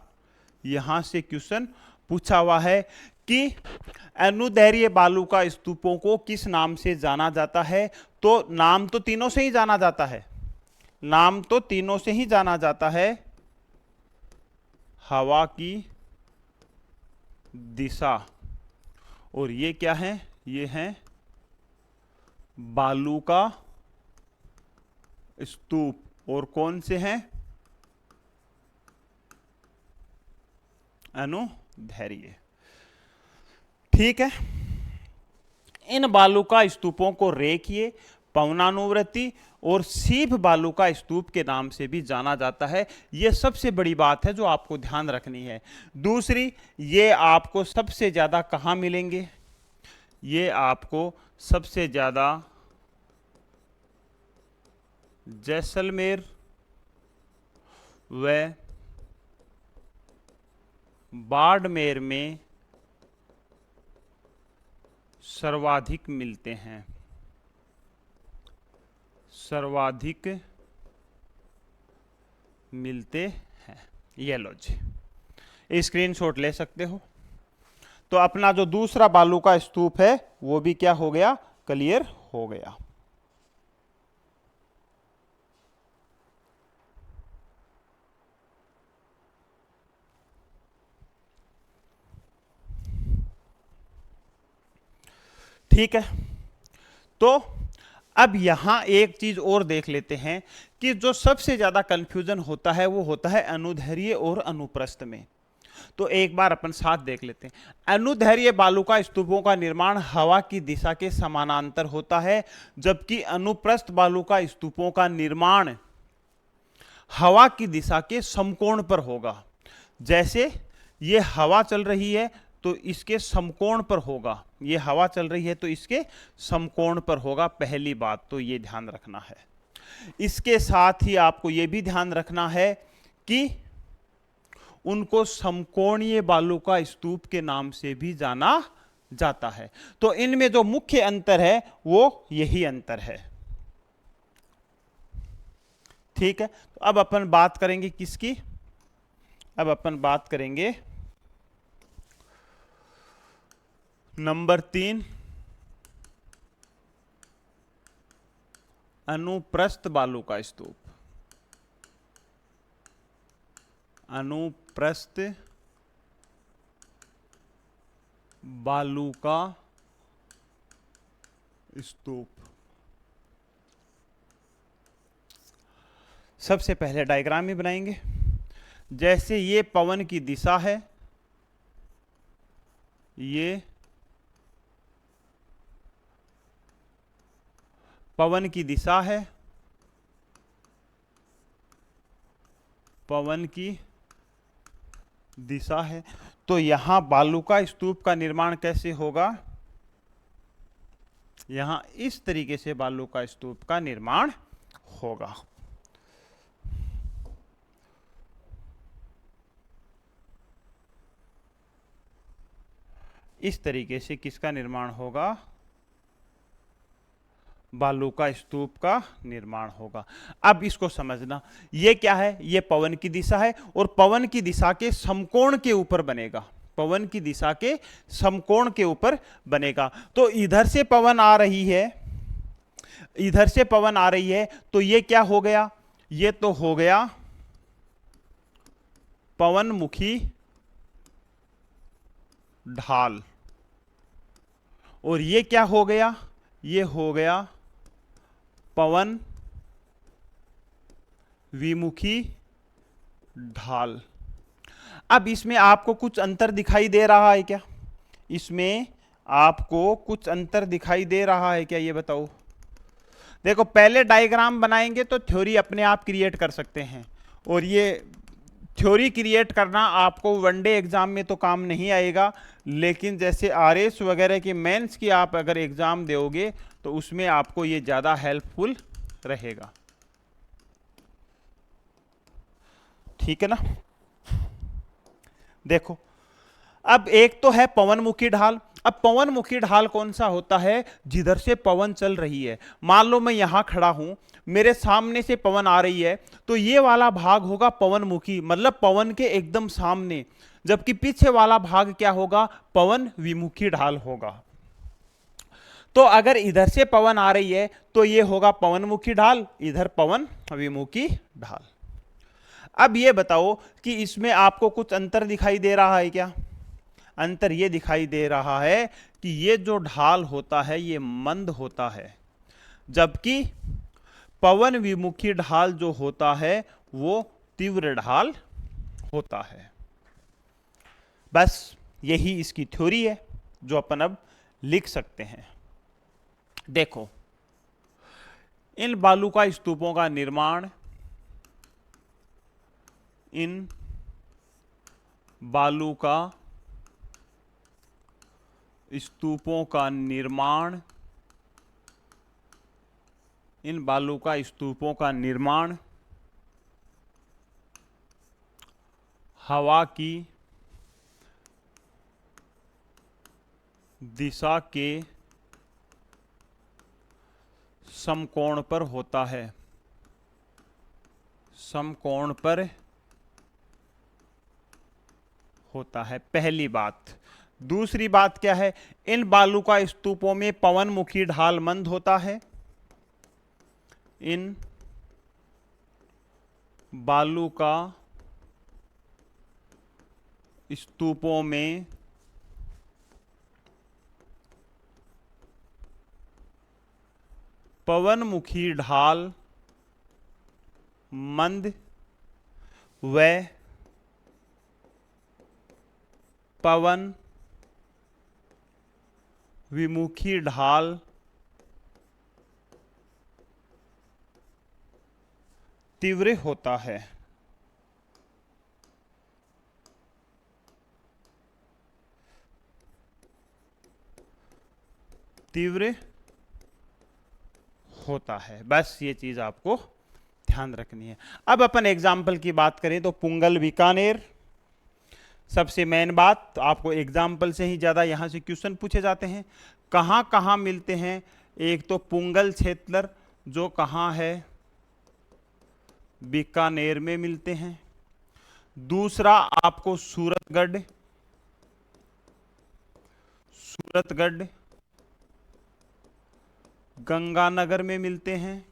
यहां से क्वेश्चन पूछा हुआ है कि अनुदैर्घ्य बालू का स्तूपों को किस नाम से जाना जाता है? तो नाम तो तीनों से ही जाना जाता है, नाम तो तीनों से ही जाना जाता है। हवा की दिशा, और ये क्या है? ये है बालू का स्तूप, और कौन से हैं? अनुदैर्घ्य। ठीक है, इन बालू का स्तूपों को रेखीय, पवनानुवृत्ति और सीप बालू का स्तूप के नाम से भी जाना जाता है। यह सबसे बड़ी बात है जो आपको ध्यान रखनी है। दूसरी, ये आपको सबसे ज्यादा कहां मिलेंगे? ये आपको सबसे ज्यादा जैसलमेर व बाड़मेर में सर्वाधिक मिलते हैं, सर्वाधिक मिलते हैं। ये लो जी, स्क्रीनशॉट ले सकते हो। तो अपना जो दूसरा बालू का स्तूप है वो भी क्या हो गया? क्लियर हो गया। ठीक है, तो अब यहां एक चीज और देख लेते हैं कि जो सबसे ज्यादा कंफ्यूजन होता है वो होता है अनुदैर्घ्य और अनुप्रस्थ में। तो एक बार अपन साथ देख लेते हैं। अनुदैर्घ्य बालू का स्तूपों का निर्माण हवा की दिशा के समानांतर होता है, जबकि अनुप्रस्थ बालू का स्तूपों का निर्माण हवा की दिशा के समकोण पर होगा। जैसे ये हवा चल रही है तो इसके समकोण पर होगा, ये हवा चल रही है तो इसके समकोण पर होगा। पहली बात तो ये ध्यान रखना है। इसके साथ ही आपको ये भी ध्यान रखना है कि उनको समकोणीय बालू का स्तूप के नाम से भी जाना जाता है। तो इनमें जो मुख्य अंतर है वो यही अंतर है। ठीक है, तो अब अपन बात करेंगे किसकी? अब अपन बात करेंगे नंबर 3, अनुप्रस्थ बालू का स्तूप। अनुप्रस्थ बालू का स्तूप। सबसे पहले डायग्राम ही बनाएंगे। जैसे ये पवन की दिशा है, ये पवन की दिशा है, पवन की दिशा है, तो यहां बालू का स्तूप का निर्माण कैसे होगा? यहां इस तरीके से बालू का स्तूप का निर्माण होगा। इस तरीके से किसका निर्माण होगा? बालू का स्तूप का निर्माण होगा। अब इसको समझना, ये क्या है? ये पवन की दिशा है और पवन की दिशा के समकोण के ऊपर बनेगा। पवन की दिशा के समकोण के ऊपर बनेगा। तो इधर से पवन आ रही है, इधर से पवन आ रही है, तो ये क्या हो गया? ये तो हो गया पवनमुखी ढाल। और ये क्या हो गया? ये हो गया पवन विमुखी ढाल। अब इसमें आपको कुछ अंतर दिखाई दे रहा है क्या? इसमें आपको कुछ अंतर दिखाई दे रहा है क्या, ये बताओ। देखो, पहले डायग्राम बनाएंगे तो थ्योरी अपने आप क्रिएट कर सकते हैं, और ये थ्योरी क्रिएट करना आपको वनडे एग्जाम में तो काम नहीं आएगा, लेकिन जैसे आरएस वगैरह के मेंस की आप अगर एग्जाम दोगे तो उसमें आपको ये ज़्यादा हेल्पफुल रहेगा। ठीक है ना? देखो, अब एक तो है पवनमुखी ढाल। अब पवनमुखी ढाल कौन सा होता है? जिधर से पवन चल रही है। मान लो मैं यहां खड़ा हूं, मेरे सामने से पवन आ रही है, तो ये वाला भाग होगा पवनमुखी, मतलब पवन के एकदम सामने, जबकि पीछे वाला भाग क्या होगा? पवन विमुखी ढाल होगा। तो अगर इधर से पवन आ रही है तो ये होगा पवनमुखी ढाल, इधर पवन विमुखी ढाल। अब ये बताओ कि इसमें आपको कुछ अंतर दिखाई दे रहा है क्या? अंतर ये दिखाई दे रहा है कि ये जो ढाल होता है ये मंद होता है, जबकि पवन विमुखी ढाल जो होता है वो तीव्र ढाल होता है। बस यही इसकी थ्योरी है जो अपन अब लिख सकते हैं। देखो, इन बालू का स्तूपों का निर्माण, इन बालू का स्तूपों का निर्माण, इन बालू का स्तूपों का निर्माण हवा की दिशा के समकोण पर होता है। समकोण पर होता है, पहली बात। दूसरी बात क्या है? इन बालू का स्तूपों में पवनमुखी ढाल मंद होता है। इन बालू का स्तूपों में पवनमुखी ढाल मंद व पवन विमुखी ढाल तीव्र होता है। तीव्र होता है, बस ये चीज आपको ध्यान रखनी है। अब अपन एग्जाम्पल की बात करें तो पुंगल बीकानेर, सबसे मेन बात, आपको एग्जाम्पल से ही ज्यादा यहां से क्वेश्चन पूछे जाते हैं। कहां कहां मिलते हैं? एक तो पुंगल क्षेत्र जो कहां है? बीकानेर में मिलते हैं। दूसरा आपको सूरतगढ़, सूरतगढ़ गंगानगर में मिलते हैं।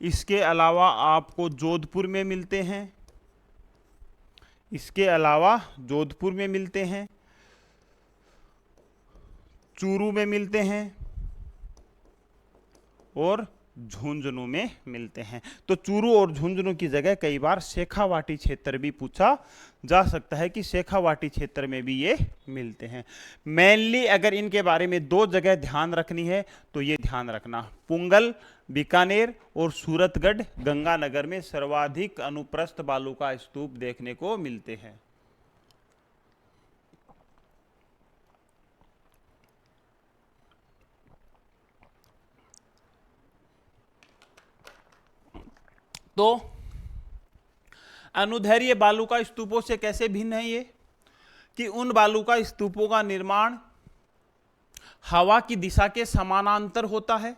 इसके अलावा आपको जोधपुर में मिलते हैं। इसके अलावा जोधपुर में मिलते हैं। चूरू में मिलते हैं और झुंझुनू में मिलते हैं। तो चूरू और झुंझुनू की जगह कई बार शेखावाटी क्षेत्र भी पूछा जा सकता है कि शेखावाटी क्षेत्र में भी ये मिलते हैं। मेनली अगर इनके बारे में दो जगह ध्यान रखनी है तो ये ध्यान रखना, पुंगल बीकानेर और सूरतगढ़ गंगानगर में सर्वाधिक अनुप्रस्थ बालू का स्तूप देखने को मिलते हैं। तो अनुदैर्घ्य बालू का स्तूपों से कैसे भिन्न है ये, कि उन बालू का स्तूपों का निर्माण हवा की दिशा के समानांतर होता है,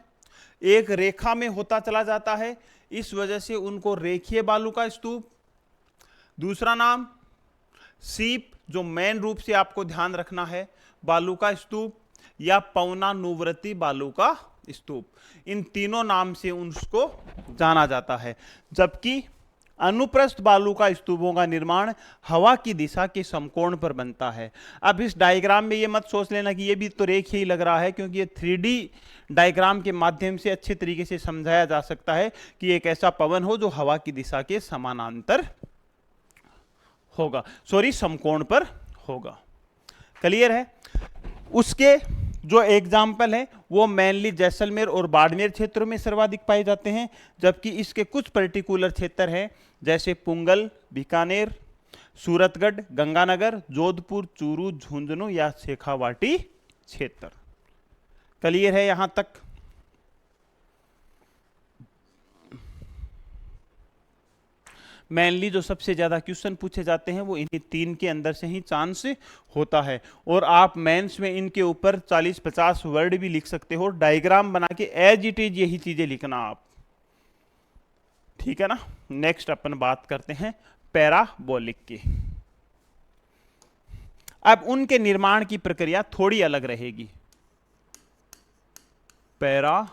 एक रेखा में होता चला जाता है, इस वजह से उनको रेखीय बालू का स्तूप। दूसरा नाम सीप, जो मेन रूप से आपको ध्यान रखना है, बालू का स्तूप या पवनानुवर्ती बालू का स्तूप, इन तीनों नाम से उसको जाना जाता है। जबकि अनुप्रस्थ बालू का स्तूपों का निर्माण हवा की दिशा के समकोण पर बनता है। अब इस डायग्राम में ये मत सोच लेना कि ये भी तो रेखीय ही लग रहा है, क्योंकि ये 3D डायग्राम के माध्यम से अच्छे तरीके से समझाया जा सकता है कि एक ऐसा पवन हो जो हवा की दिशा के समानांतर होगा, सॉरी समकोण पर होगा। क्लियर है? उसके जो एग्जाम्पल है वो मेनली जैसलमेर और बाड़मेर क्षेत्रों में सर्वाधिक पाए जाते हैं, जबकि इसके कुछ पर्टिकुलर क्षेत्र हैं जैसे पुंगल बीकानेर, सूरतगढ़ गंगानगर, जोधपुर, चूरू, झुंझुनू या शेखावाटी क्षेत्र। क्लियर है यहां तक? मेनली जो सबसे ज्यादा क्वेश्चन पूछे जाते हैं वो इन्हीं तीन के अंदर से ही चांस होता है, और आप मेंस में इनके ऊपर 40-50 वर्ड भी लिख सकते हो, डायग्राम बना के एज इट इज यही चीजें लिखना आप, ठीक है ना। नेक्स्ट अपन बात करते हैं पैराबोलिक की। अब उनके निर्माण की प्रक्रिया थोड़ी अलग रहेगी। पैराबोलिक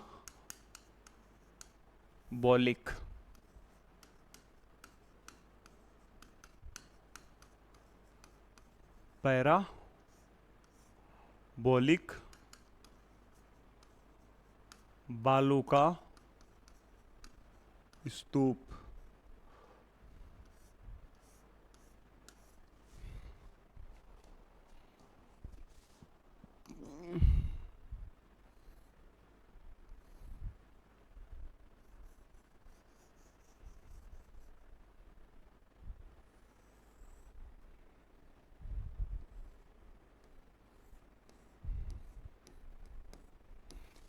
पैराबोलिक बालू का स्तूप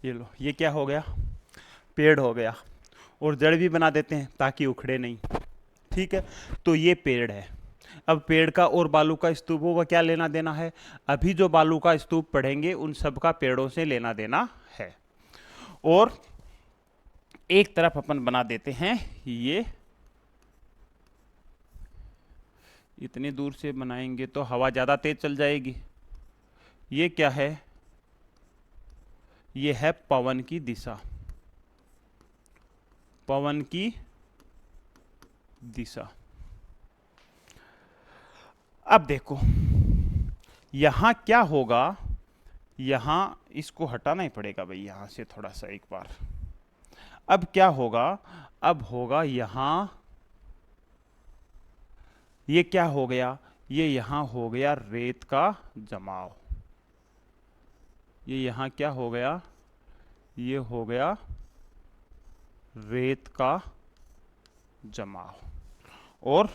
ये लो, ये क्या हो गया, पेड़ हो गया, और जड़ भी बना देते हैं ताकि उखड़े नहीं, ठीक है। तो ये पेड़ है। अब पेड़ का और बालू का स्तूपों का क्या लेना देना है? अभी जो बालू का स्तूप पढ़ेंगे उन सब का पेड़ों से लेना देना है। और एक तरफ अपन बना देते हैं, ये इतनी दूर से बनाएंगे तो हवा ज़्यादा तेज चल जाएगी। ये क्या है? ये है पवन की दिशा, पवन की दिशा। अब देखो यहां क्या होगा, यहां इसको हटाना ही पड़ेगा भाई, यहां से थोड़ा सा एक बार। अब क्या होगा? अब होगा यहां, ये क्या हो गया? ये यहां हो गया रेत का जमाव। ये यहां क्या हो गया? ये हो गया रेत का जमाव। और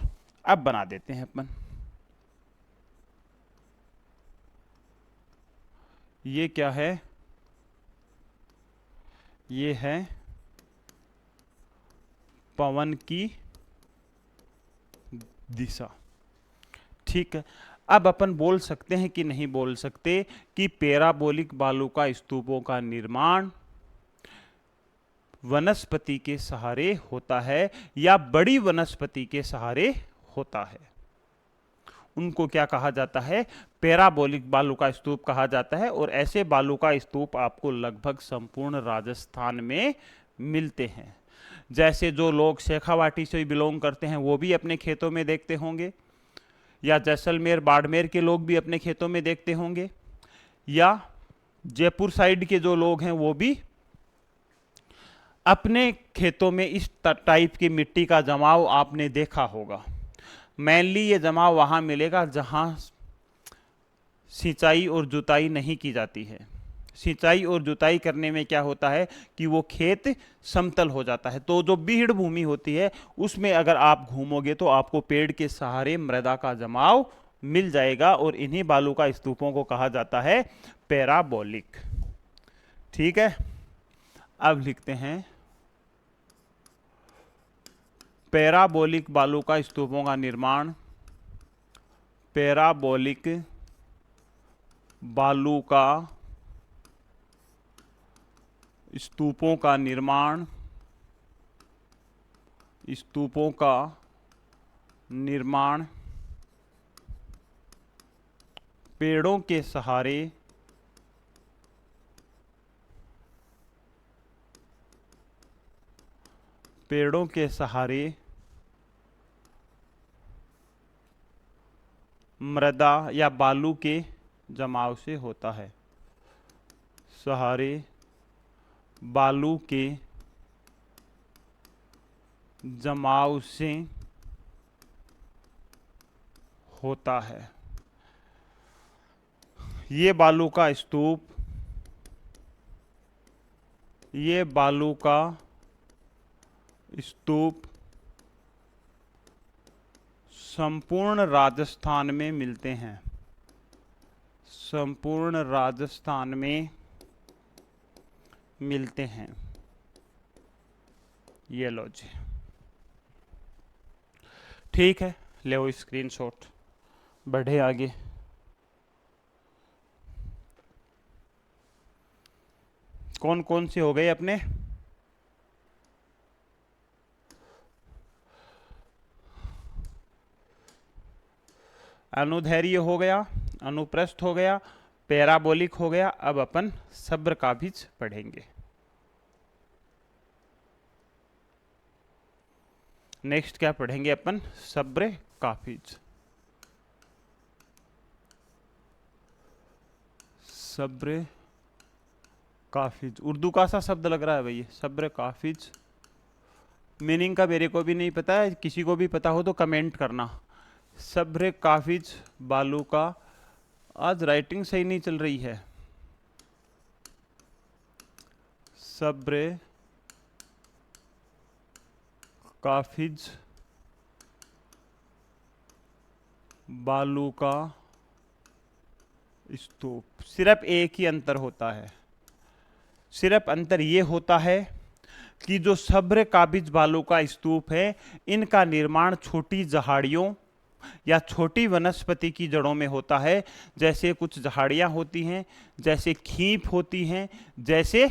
अब बना देते हैं अपन, ये क्या है? ये है पवन की दिशा, ठीक है। अब अपन बोल सकते हैं कि नहीं बोल सकते कि पैराबोलिक बालू का स्तूपों का निर्माण वनस्पति के सहारे होता है या बड़ी वनस्पति के सहारे होता है? उनको क्या कहा जाता है? पैराबोलिक बालू का स्तूप कहा जाता है। और ऐसे बालू का स्तूप आपको लगभग संपूर्ण राजस्थान में मिलते हैं। जैसे जो लोग शेखावाटी से बिलोंग करते हैं वो भी अपने खेतों में देखते होंगे, या जैसलमेर बाड़मेर के लोग भी अपने खेतों में देखते होंगे, या जयपुर साइड के जो लोग हैं वो भी अपने खेतों में इस टाइप की मिट्टी का जमाव आपने देखा होगा। मेनली ये जमाव वहाँ मिलेगा जहाँ सिंचाई और जुताई नहीं की जाती है। सिंचाई और जुताई करने में क्या होता है कि वो खेत समतल हो जाता है, तो जो बीहड़ भूमि होती है उसमें अगर आप घूमोगे तो आपको पेड़ के सहारे मृदा का जमाव मिल जाएगा, और इन्हीं बालू का स्तूपों को कहा जाता है पैराबोलिक। ठीक है, अब लिखते हैं पैराबोलिक बालू का स्तूपों का निर्माण। पैराबोलिक बालू का स्तूपों का निर्माण, स्तूपों का निर्माण पेड़ों के सहारे, पेड़ों के सहारे मृदा या बालू के जमाव से होता है। सहारे बालू के जमाव से होता है। ये बालू का स्तूप, ये बालू का स्तूप संपूर्ण राजस्थान में मिलते हैं। संपूर्ण राजस्थान में मिलते हैं। ये लो जी, ठीक है, ले वो स्क्रीनशॉट। बढ़े आगे। कौन कौन से हो गए अपने? अनुदैर्घ्य हो गया, अनुप्रस्थ हो गया, पैराबोलिक हो गया। अब अपन सब्रकाभिज पढ़ेंगे। नेक्स्ट क्या पढ़ेंगे अपन? सब्रकाभिज। सब्रकाभिज उर्दू का सा शब्द लग रहा है भाई। सब्रकाभिज मीनिंग का मेरे को भी नहीं पता है, किसी को भी पता हो तो कमेंट करना। सब्रकाभिज बालू का, आज राइटिंग सही नहीं चल रही है। सब्रकाभिज बालू का स्तूप। सिर्फ एक ही अंतर होता है, सिर्फ अंतर ये होता है कि जो सब्रकाभिज बालू का स्तूप है, इनका निर्माण छोटी जहाड़ियों या छोटी वनस्पति की जड़ों में होता है। जैसे कुछ जहाड़ियां होती हैं, जैसे खींप होती हैं, जैसे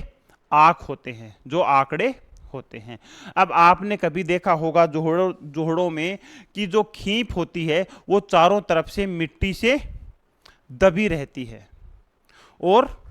आक होते हैं, जो आंकड़े होते हैं। अब आपने कभी देखा होगा जोहड़ों में कि जो खींप होती है वो चारों तरफ से मिट्टी से दबी रहती है, और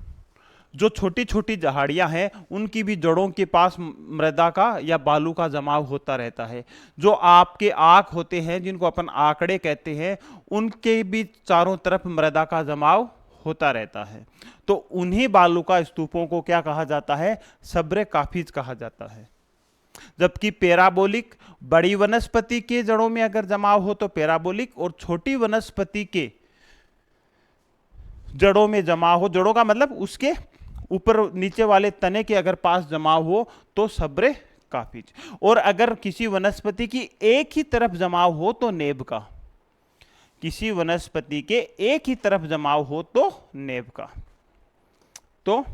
जो छोटी छोटी जहाड़ियां हैं उनकी भी जड़ों के पास मृदा का या बालू का जमाव होता रहता है। जो आपके आक होते हैं, जिनको अपन आंकड़े कहते हैं, उनके भी चारों तरफ मृदा का जमाव होता रहता है। तो उन्हीं बालू का स्तूपों को क्या कहा जाता है? सब्रकाभिज कहा जाता है। जबकि पैराबोलिक बड़ी वनस्पति के जड़ों में अगर जमाव हो तो पैराबोलिक, और छोटी वनस्पति के जड़ों में जमाव हो, जड़ों का मतलब उसके ऊपर नीचे वाले तने के अगर पास जमाव हो तो सब्रकाभिज। और अगर किसी वनस्पति की एक ही तरफ जमाव हो तो नेब का। किसी वनस्पति के एक ही तरफ जमाव हो तो नेब का। तो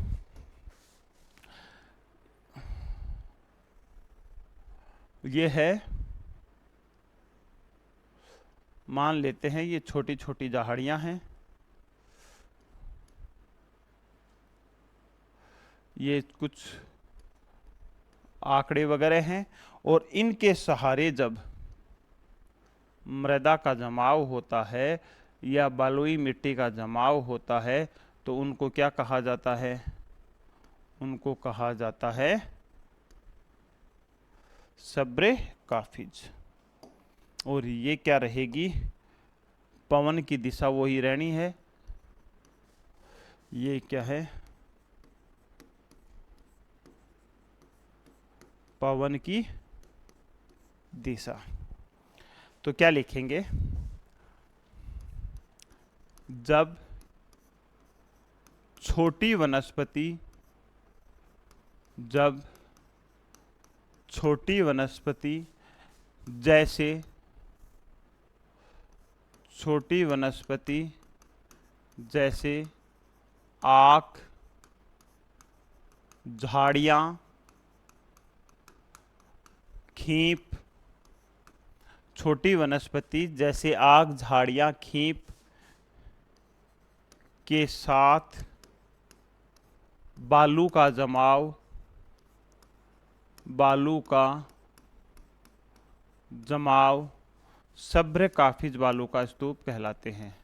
ये है, मान लेते हैं ये छोटी छोटी जहाड़ियां हैं, ये कुछ आंकड़े वगैरह हैं, और इनके सहारे जब मृदा का जमाव होता है या बलुई मिट्टी का जमाव होता है तो उनको क्या कहा जाता है? उनको कहा जाता है सब्रकाभिज। और ये क्या रहेगी? पवन की दिशा वही रहनी है। ये क्या है? पवन की दिशा। तो क्या लिखेंगे? जब छोटी वनस्पति, जब छोटी वनस्पति जैसे, छोटी वनस्पति जैसे आक, झाड़ियाँ, खींप, छोटी वनस्पति जैसे आग, झाड़ियाँ, खींप के साथ बालू का जमाव, बालू का जमाव सभ्र काफिज बालू का स्तूप कहलाते हैं।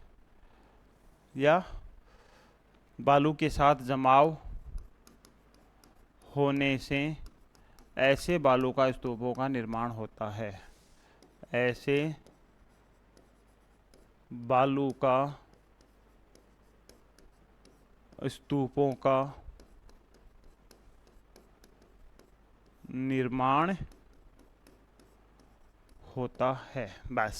या बालू के साथ जमाव होने से ऐसे बालू का स्तूपों का निर्माण होता है। ऐसे बालू का स्तूपों का निर्माण होता है। बस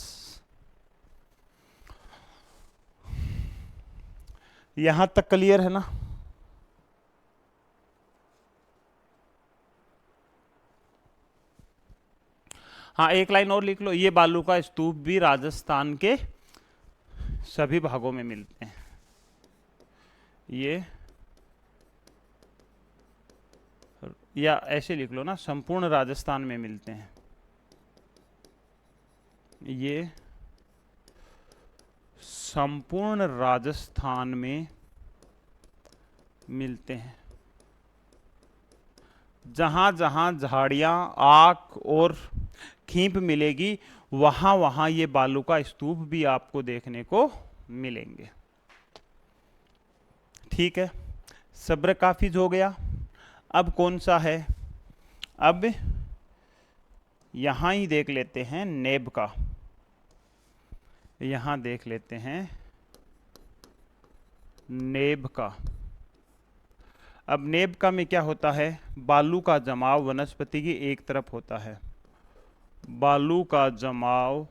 यहां तक क्लियर है ना? हाँ, एक लाइन और लिख लो। ये बालू का स्तूप भी राजस्थान के सभी भागों में मिलते हैं। ये, या ऐसे लिख लो ना, संपूर्ण राजस्थान में मिलते हैं। ये संपूर्ण राजस्थान में मिलते हैं। जहां जहां झाड़ियां, आक और खींप मिलेगी, वहां वहां ये बालू का स्तूप भी आपको देखने को मिलेंगे। ठीक है, सब्र काफिज हो गया। अब कौन सा है? अब यहां ही देख लेते हैं नेब का। यहां देख लेते हैं नेब का। अब नेब का में क्या होता है? बालू का जमाव वनस्पति की एक तरफ होता है। बालू का जमाव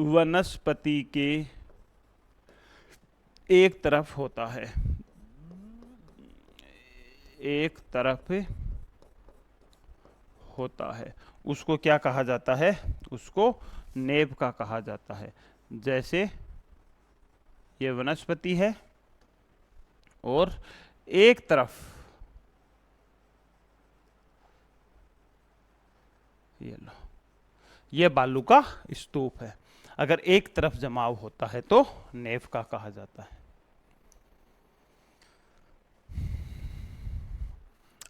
वनस्पति के एक तरफ होता है। एक तरफ होता है। उसको क्या कहा जाता है? उसको नेब का कहा जाता है। जैसे ये वनस्पति है और एक तरफ ये लो, ये बालू का स्तूप है। अगर एक तरफ जमाव होता है तो नेब का कहा जाता है।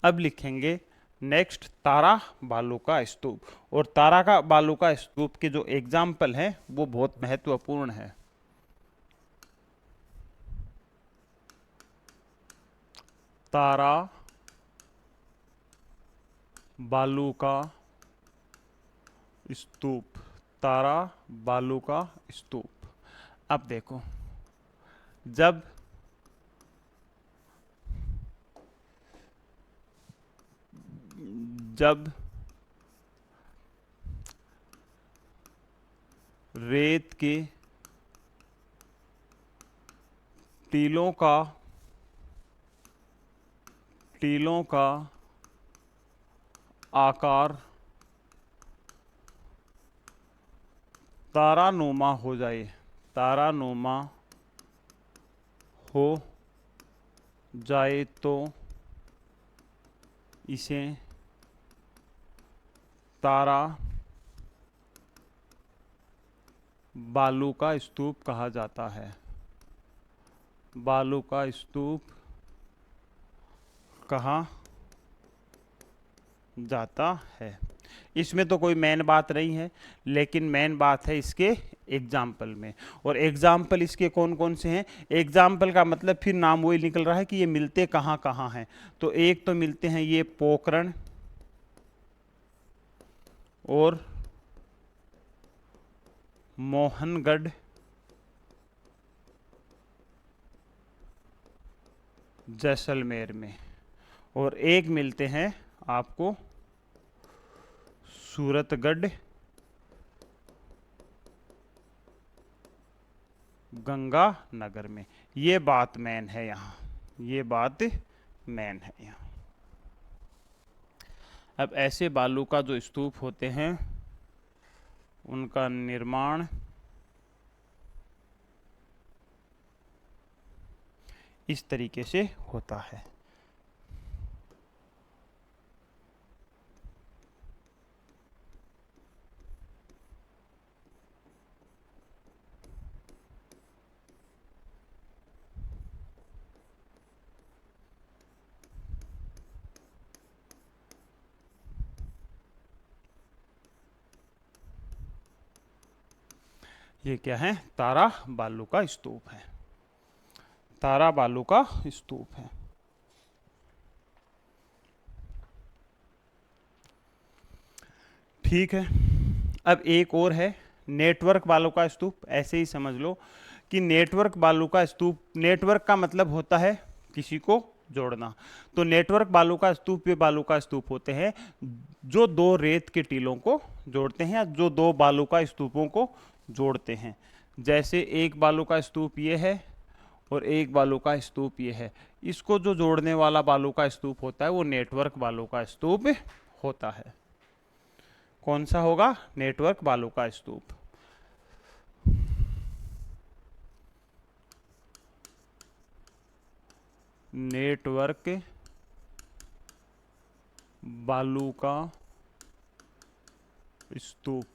अब लिखेंगे नेक्स्ट तारा बालू का स्तूप। और तारा का बालू का स्तूप के जो एग्जाम्पल है वो बहुत महत्वपूर्ण है। तारा बालू का स्तूप, तारा बालू का स्तूप। अब देखो, जब जब रेत के टीलों का आकार तारानुमा हो जाए, तारानुमा हो जाए तो इसे तारा बालू का स्तूप कहा जाता है। बालू का स्तूप कहा जाता है। इसमें तो कोई मेन बात नहीं है, लेकिन मेन बात है इसके एग्जाम्पल में। और एग्जाम्पल इसके कौन कौन से हैं? एग्जाम्पल का मतलब फिर नाम वही निकल रहा है कि ये मिलते कहाँ कहाँ हैं। तो एक तो मिलते हैं ये पोखरण और मोहनगढ़, जैसलमेर में। और एक मिलते हैं आपको सूरतगढ़ गंगानगर में। ये बात मेन है यहाँ, ये बात मेन है यहाँ। अब ऐसे बालू का जो स्तूप होते हैं उनका निर्माण इस तरीके से होता है। ये क्या है? तारा बालू का स्तूप है, तारा बालू का स्तूप है। ठीक है। अब एक और है नेटवर्क बालू का स्तूप। ऐसे ही समझ लो कि नेटवर्क बालू का स्तूप, नेटवर्क का मतलब होता है किसी को जोड़ना। तो नेटवर्क बालू का स्तूप वे बालू का स्तूप होते हैं जो दो रेत के टीलों को जोड़ते हैं, या जो दो बालू का स्तूपों को जोड़ते हैं। जैसे एक बालू का स्तूप ये है और एक बालू का स्तूप ये है, इसको जो जोड़ने वाला बालू का स्तूप होता है वो नेटवर्क बालू का स्तूप होता है। कौन सा होगा? नेटवर्क बालू का स्तूप। नेटवर्क बालू का स्तूप।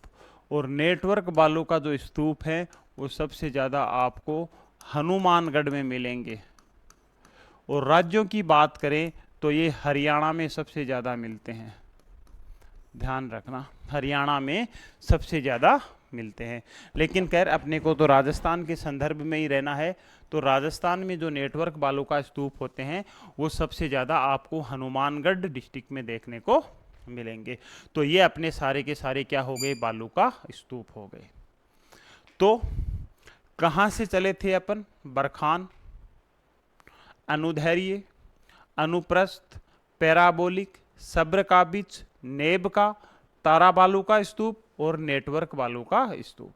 और नेटवर्क बालू का जो स्तूप है वो सबसे ज़्यादा आपको हनुमानगढ़ में मिलेंगे। और राज्यों की बात करें तो ये हरियाणा में सबसे ज़्यादा मिलते हैं। ध्यान रखना, हरियाणा में सबसे ज़्यादा मिलते हैं। लेकिन खैर अपने को तो राजस्थान के संदर्भ में ही रहना है, तो राजस्थान में जो नेटवर्क बालू का स्तूप होते हैं वो सबसे ज़्यादा आपको हनुमानगढ़ डिस्ट्रिक्ट में देखने को मिलेंगे। तो ये अपने सारे के सारे क्या हो गए? बालू का स्तूप हो गए। तो कहाँ से चले थे अपन? बरखान, अनुदैर्य, अनुप्रस्थ, पैराबोलिक, सब्र का बीच, नेब का, तारा बालू का स्तूप और नेटवर्क बालू का स्तूप।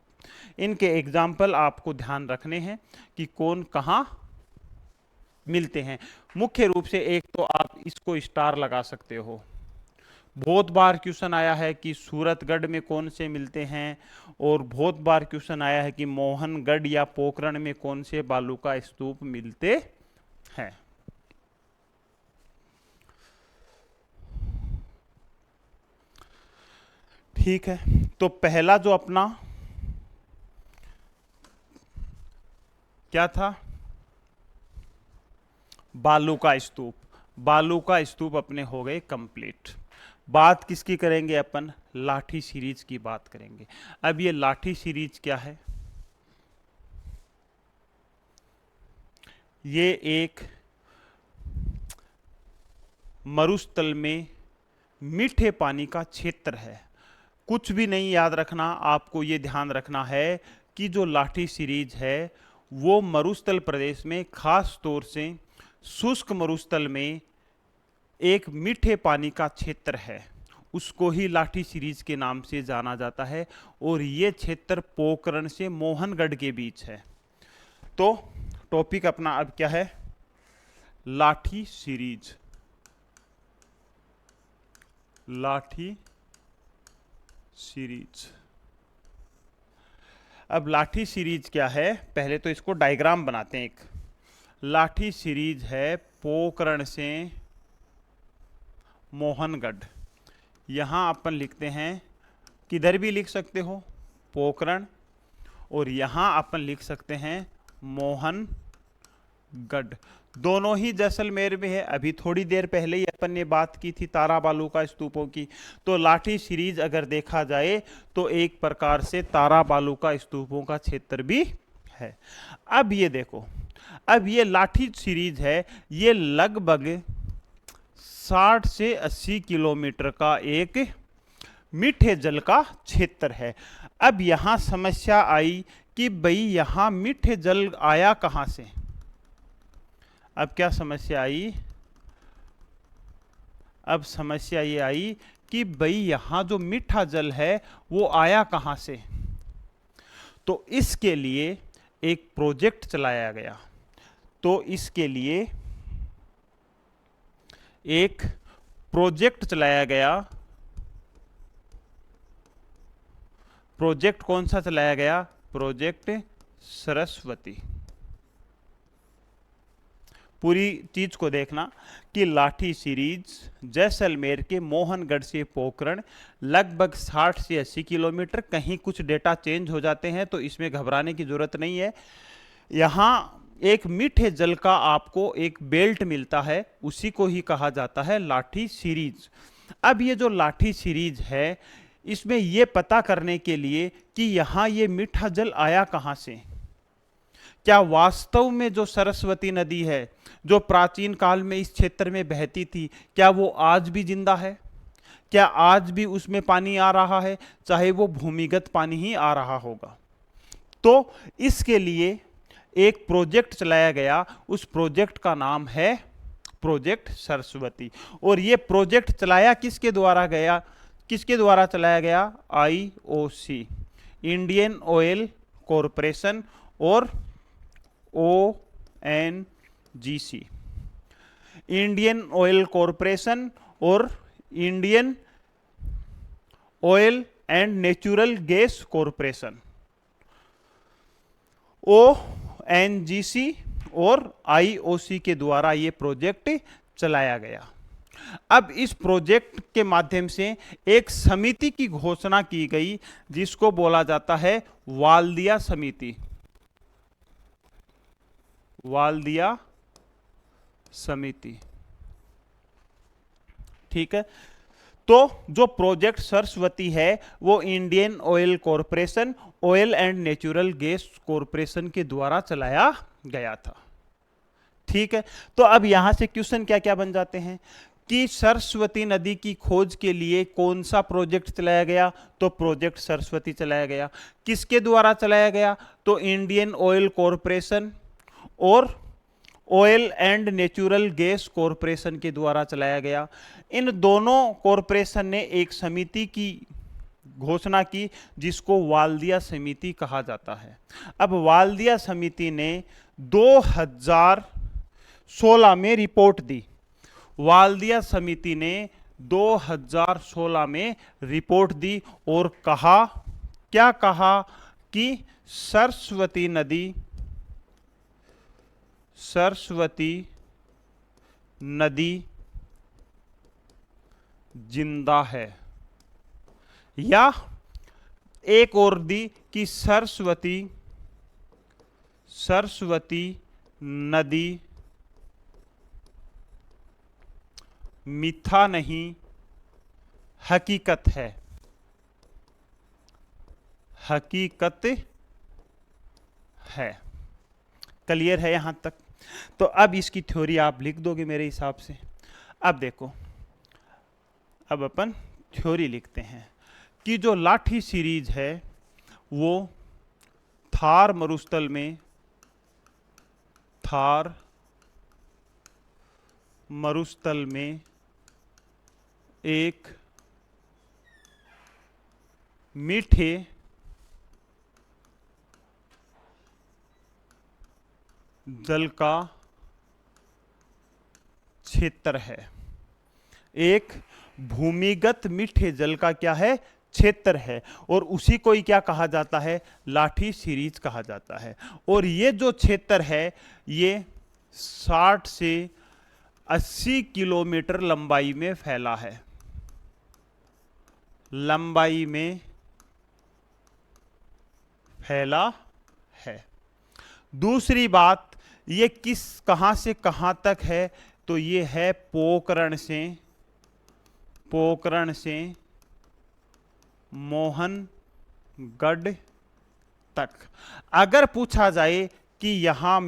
इनके एग्जाम्पल आपको ध्यान रखने हैं कि कौन कहाँ मिलते हैं। मुख्य रूप से एक तो आप इसको स्टार लगा सकते हो। बहुत बार क्वेश्चन आया है कि सूरतगढ़ में कौन से मिलते हैं, और बहुत बार क्वेश्चन आया है कि मोहनगढ़ या पोखरण में कौन से बालू का स्तूप मिलते हैं। ठीक है। तो पहला जो अपना क्या था? बालू का स्तूप। बालू का स्तूप अपने हो गए कंप्लीट। बात किसकी करेंगे अपन? लाठी सीरीज की बात करेंगे। अब ये लाठी सीरीज क्या है? ये एक मरुस्थल में मीठे पानी का क्षेत्र है। कुछ भी नहीं याद रखना, आपको ये ध्यान रखना है कि जो लाठी सीरीज है वो मरुस्थल प्रदेश में, खास तौर से शुष्क मरुस्थल में एक मीठे पानी का क्षेत्र है, उसको ही लाठी सीरीज के नाम से जाना जाता है। और ये क्षेत्र पोखरण से मोहनगढ़ के बीच है। तो टॉपिक अपना अब क्या है? लाठी सीरीज। लाठी सीरीज। अब लाठी सीरीज क्या है? पहले तो इसको डायग्राम बनाते हैं। एक लाठी सीरीज है पोखरण से मोहनगढ़। यहाँ अपन लिखते हैं, किधर भी लिख सकते हो पोखरण, और यहाँ अपन लिख सकते हैं मोहनगढ़। दोनों ही जैसलमेर में है। अभी थोड़ी देर पहले ही अपन ने बात की थी तारा बालू का स्तूपों की। तो लाठी सीरीज अगर देखा जाए तो एक प्रकार से तारा बालू का स्तूपों का क्षेत्र भी है। अब ये देखो, अब ये लाठी सीरीज है, ये लगभग 60 से 80 किलोमीटर का एक मीठे जल का क्षेत्र है। अब यहां समस्या आई कि भाई यहां मीठे जल आया कहां से? अब क्या समस्या आई? अब समस्या ये आई कि भाई यहां जो मीठा जल है वो आया कहां से। तो इसके लिए एक प्रोजेक्ट चलाया गया। तो इसके लिए एक प्रोजेक्ट चलाया गया। प्रोजेक्ट कौन सा चलाया गया? प्रोजेक्ट सरस्वती। पूरी चीज को देखना कि लाठी सीरीज जैसलमेर के मोहनगढ़ से पोखरण लगभग 60 से 80 किलोमीटर, कहीं कुछ डेटा चेंज हो जाते हैं तो इसमें घबराने की जरूरत नहीं है। यहां एक मीठे जल का आपको एक बेल्ट मिलता है, उसी को ही कहा जाता है लाठी सीरीज। अब ये जो लाठी सीरीज है, इसमें यह पता करने के लिए कि यहां ये मीठा जल आया कहां से, क्या वास्तव में जो सरस्वती नदी है जो प्राचीन काल में इस क्षेत्र में बहती थी, क्या वो आज भी जिंदा है? क्या आज भी उसमें पानी आ रहा है, चाहे वो भूमिगत पानी ही आ रहा होगा? तो इसके लिए एक प्रोजेक्ट चलाया गया, उस प्रोजेक्ट का नाम है प्रोजेक्ट सरस्वती। और ये प्रोजेक्ट चलाया किसके द्वारा गया? किसके द्वारा चलाया गया? आईओसी, इंडियन ऑयल कॉरपोरेशन और ONGC, इंडियन ऑयल कॉरपोरेशन और Indian oil and natural gas corporation, ONGC और IOC के द्वारा यह प्रोजेक्ट चलाया गया। अब इस प्रोजेक्ट के माध्यम से एक समिति की घोषणा की गई जिसको बोला जाता है वाल्दिया समिति। वाल्दिया समिति, ठीक है। तो जो प्रोजेक्ट सरस्वती है वो Indian oil corporation, oil and natural gas corporation के द्वारा चलाया गया था, ठीक है। तो अब यहां से क्वेश्चन क्या क्या बन जाते हैं कि सरस्वती नदी की खोज के लिए कौन सा प्रोजेक्ट चलाया गया? तो प्रोजेक्ट सरस्वती चलाया गया। किसके द्वारा चलाया गया? तो इंडियन ऑयल कॉरपोरेशन और oil and natural gas corporation के द्वारा चलाया गया। इन दोनों कॉरपोरेशन ने एक समिति की घोषणा की जिसको वाल्दिया समिति कहा जाता है। अब वाल्दिया समिति ने 2016 में रिपोर्ट दी। वाल्दिया समिति ने 2016 में रिपोर्ट दी और कहा, क्या कहा कि सरस्वती नदी जिंदा है, या एक और दी कि सरस्वती नदी मिथ्या नहीं हकीकत है, हकीकत है। क्लियर है यहां तक? तो अब इसकी थ्योरी आप लिख दोगे मेरे हिसाब से। अब देखो, अब अपन थ्योरी लिखते हैं कि जो लाठी सीरीज है वो थार मरुस्थल में एक मीठे जल का क्षेत्र है। एक भूमिगत मीठे जल का क्या है? क्षेत्र है। और उसी को ही क्या कहा जाता है? लाठी सीरीज कहा जाता है। और ये जो क्षेत्र है ये 60 से 80 किलोमीटर लंबाई में फैला है। लंबाई में फैला है। दूसरी बात, ये कहां से कहां तक है? तो ये है पोखरण से मोहनगढ़ तक। अगर पूछा जाए कि यहां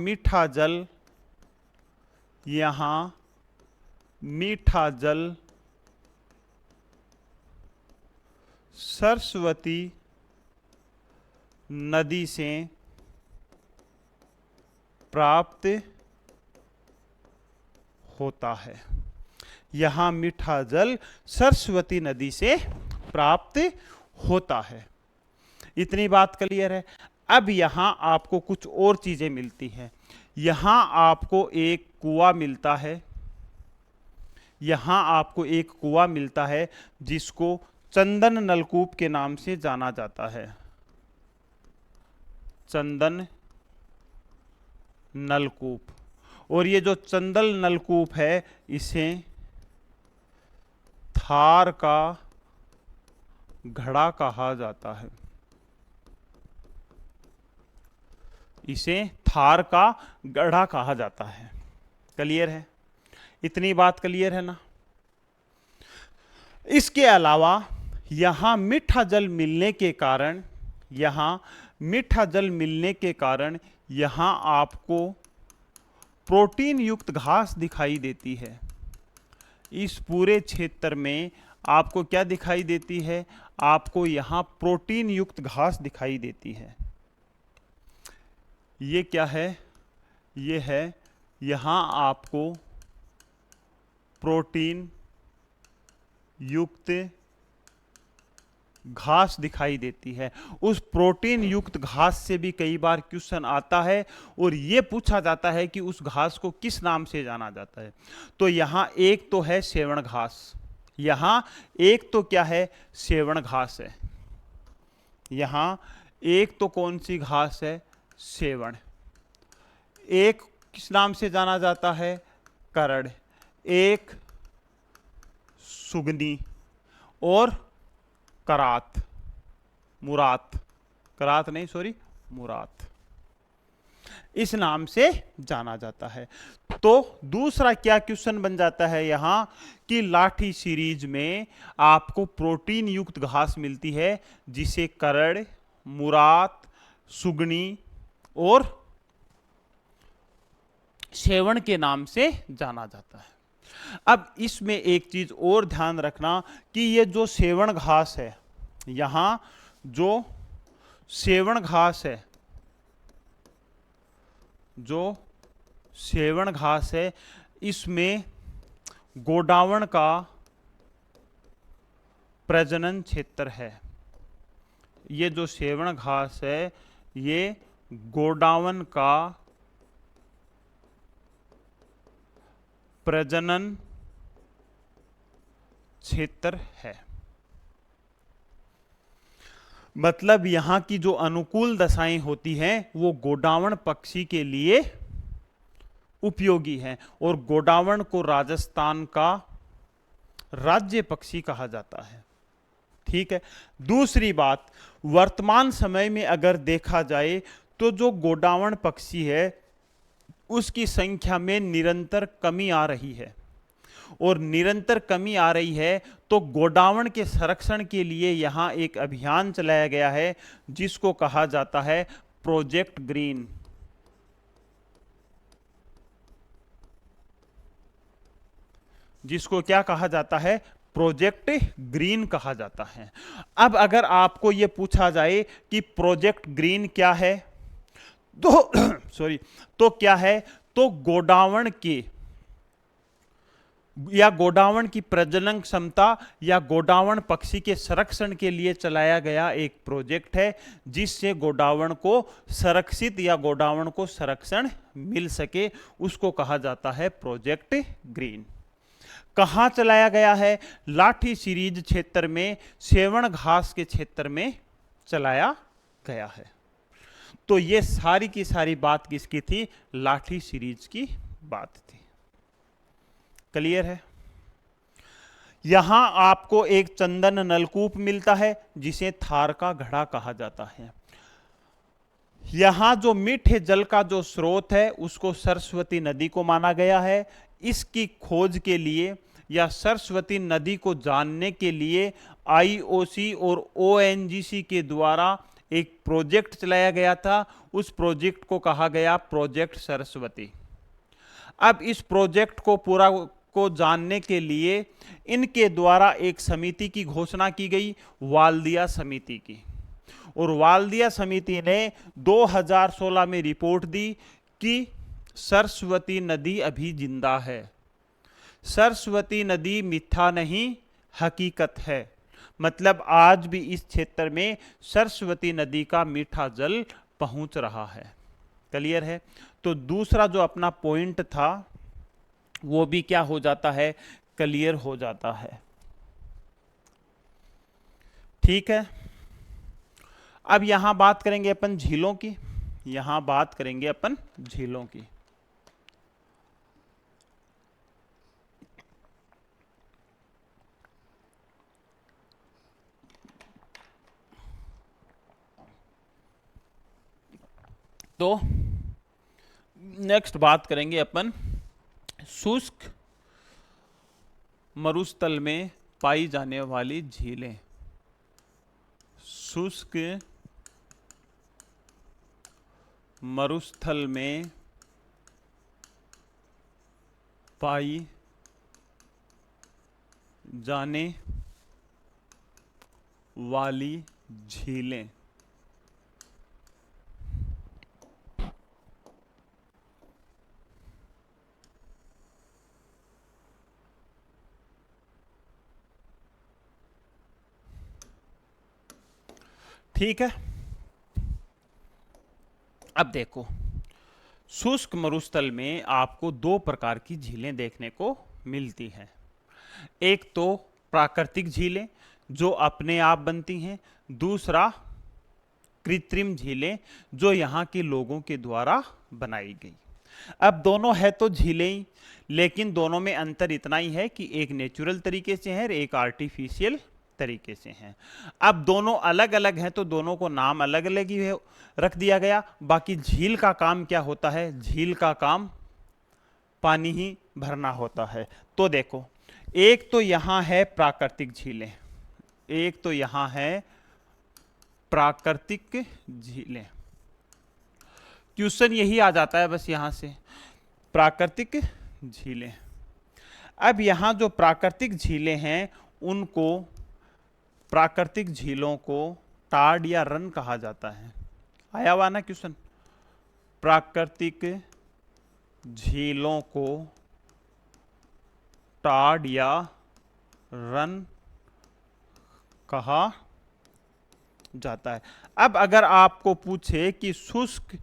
मीठा जल सरस्वती नदी से प्राप्त होता है, यहाँ मीठा जल सरस्वती नदी से प्राप्त होता है। इतनी बात क्लियर है। अब यहाँ आपको कुछ और चीजें मिलती हैं। यहाँ आपको एक कुआं मिलता है, यहाँ आपको एक कुआं मिलता है जिसको चंदन नलकूप के नाम से जाना जाता है। चंदन नलकूप। और ये जो चंदन नलकूप है इसे थार का घड़ा कहा जाता है। इसे थार का गढ़ा कहा जाता है। क्लियर है? इतनी बात क्लियर है ना? इसके अलावा यहां मीठा जल मिलने के कारण, यहां मीठा जल मिलने के कारण यहां आपको प्रोटीन युक्त घास दिखाई देती है। इस पूरे क्षेत्र में आपको क्या दिखाई देती है? आपको यहां प्रोटीन युक्त घास दिखाई देती है। ये क्या है? ये है, यहां आपको प्रोटीन युक्त घास दिखाई देती है। उस प्रोटीन युक्त घास से भी कई बार क्वेश्चन आता है और यह पूछा जाता है कि उस घास को किस नाम से जाना जाता है। तो यहां एक तो है सेवण घास, यहां एक तो क्या है? सेवण घास है। यहां एक तो कौन सी घास है? सेवण। एक किस नाम से जाना जाता है? करड़। एक सुगनी और करात, मुरात, करात नहीं सॉरी मुरात, इस नाम से जाना जाता है। तो दूसरा क्या क्वेश्चन बन जाता है यहां कि लाठी सीरीज में आपको प्रोटीन युक्त घास मिलती है जिसे करड़, मुरात, सुगनी और सेवण के नाम से जाना जाता है। अब इसमें एक चीज और ध्यान रखना कि ये जो सेवण घास है, यहां जो सेवण घास है, जो सेवण घास है, इसमें गोडावण का प्रजनन क्षेत्र है। ये जो सेवण घास है ये गोडावण का प्रजनन क्षेत्र है। मतलब यहां की जो अनुकूल दशाएं होती हैं वो गोडावण पक्षी के लिए उपयोगी हैं और गोडावण को राजस्थान का राज्य पक्षी कहा जाता है। ठीक है। दूसरी बात, वर्तमान समय में अगर देखा जाए तो जो गोडावण पक्षी है उसकी संख्या में निरंतर कमी आ रही है और निरंतर कमी आ रही है तो गोडावण के संरक्षण के लिए यहां एक अभियान चलाया गया है जिसको कहा जाता है प्रोजेक्ट ग्रीन। जिसको क्या कहा जाता है? प्रोजेक्ट ग्रीन कहा जाता है। अब अगर आपको यह पूछा जाए कि प्रोजेक्ट ग्रीन क्या है तो सॉरी, तो क्या है? तो गोडावण के या गोडावण की प्रजनन क्षमता या गोडावण पक्षी के संरक्षण के लिए चलाया गया एक प्रोजेक्ट है जिससे गोडावण को संरक्षित या गोडावण को संरक्षण मिल सके, उसको कहा जाता है प्रोजेक्ट ग्रीन। कहां चलाया गया है? लाठी सीरीज क्षेत्र में, सेवण घास के क्षेत्र में चलाया गया है। तो ये सारी की सारी बात किसकी थी? लाठी सीरीज की बात थी। क्लियर है? यहां आपको एक चंदन नलकूप मिलता है जिसे थार का घड़ा कहा जाता है। यहां जो मीठे जल का जो स्रोत है उसको सरस्वती नदी को माना गया है। इसकी खोज के लिए या सरस्वती नदी को जानने के लिए आईओसी और ओएनजीसी के द्वारा एक प्रोजेक्ट चलाया गया था। उस प्रोजेक्ट को कहा गया प्रोजेक्ट सरस्वती। अब इस प्रोजेक्ट को पूरा को जानने के लिए इनके द्वारा एक समिति की घोषणा की गई, वाल्दिया समिति की। और वाल्दिया समिति ने 2016 में रिपोर्ट दी कि सरस्वती नदी अभी जिंदा है, सरस्वती नदी मिथ्या नहीं, हकीकत है। मतलब आज भी इस क्षेत्र में सरस्वती नदी का मीठा जल पहुंच रहा है। क्लियर है? तो दूसरा जो अपना पॉइंट था वो भी क्या हो जाता है, क्लियर हो जाता है। ठीक है, अब यहां बात करेंगे अपन झीलों की। यहां बात करेंगे अपन झीलों की। तो नेक्स्ट बात करेंगे अपन शुष्क मरुस्थल में पाई जाने वाली झीलें। शुष्क मरुस्थल में पाई जाने वाली झीलें। ठीक है, अब देखो शुष्क मरुस्थल में आपको दो प्रकार की झीलें देखने को मिलती हैं। एक तो प्राकृतिक झीलें जो अपने आप बनती हैं, दूसरा कृत्रिम झीलें जो यहाँ के लोगों के द्वारा बनाई गई। अब दोनों है तो झीलें ही, लेकिन दोनों में अंतर इतना ही है कि एक नेचुरल तरीके से है और एक आर्टिफिशियल तरीके से हैं। अब दोनों अलग अलग हैं तो दोनों को नाम अलग अलग ही रख दिया गया। बाकी झील का काम क्या होता है, झील का काम पानी ही भरना होता है। तो देखो, एक तो यहां है प्राकृतिक झीलें, एक तो यहां है प्राकृतिक झीलें। क्वेश्चन यही आ जाता है बस यहां से, प्राकृतिक झीलें। अब यहां जो प्राकृतिक झीलें हैं उनको, प्राकृतिक झीलों को टाड या रन कहा जाता है। आया हुआ ना क्वेश्चन, प्राकृतिक झीलों को टाड या रन कहा जाता है। अब अगर आपको पूछे कि शुष्क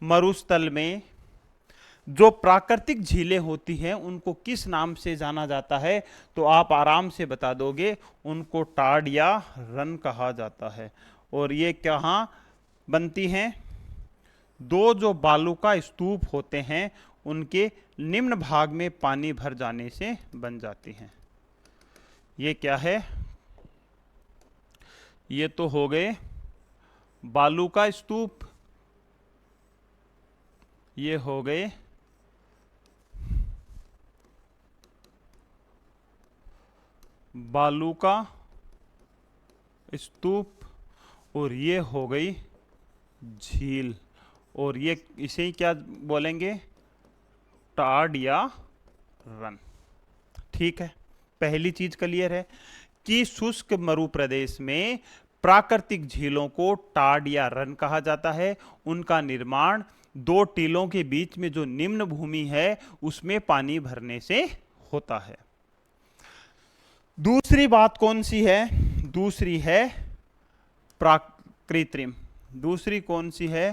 मरुस्थल में जो प्राकृतिक झीलें होती हैं उनको किस नाम से जाना जाता है, तो आप आराम से बता दोगे, उनको टाड या रन कहा जाता है। और ये कहाँ बनती हैं, दो जो बालू का स्तूप होते हैं उनके निम्न भाग में पानी भर जाने से बन जाती हैं। ये क्या है, ये तो हो गए बालू का स्तूप, ये हो गए बालू का स्तूप, और ये हो गई झील। और ये इसे ही क्या बोलेंगे, टाड या रन। ठीक है, पहली चीज क्लियर है कि शुष्क मरु प्रदेश में प्राकृतिक झीलों को टाड या रन कहा जाता है। उनका निर्माण दो टीलों के बीच में जो निम्न भूमि है उसमें पानी भरने से होता है। दूसरी बात कौन सी है, दूसरी है कृत्रिम। दूसरी कौन सी है,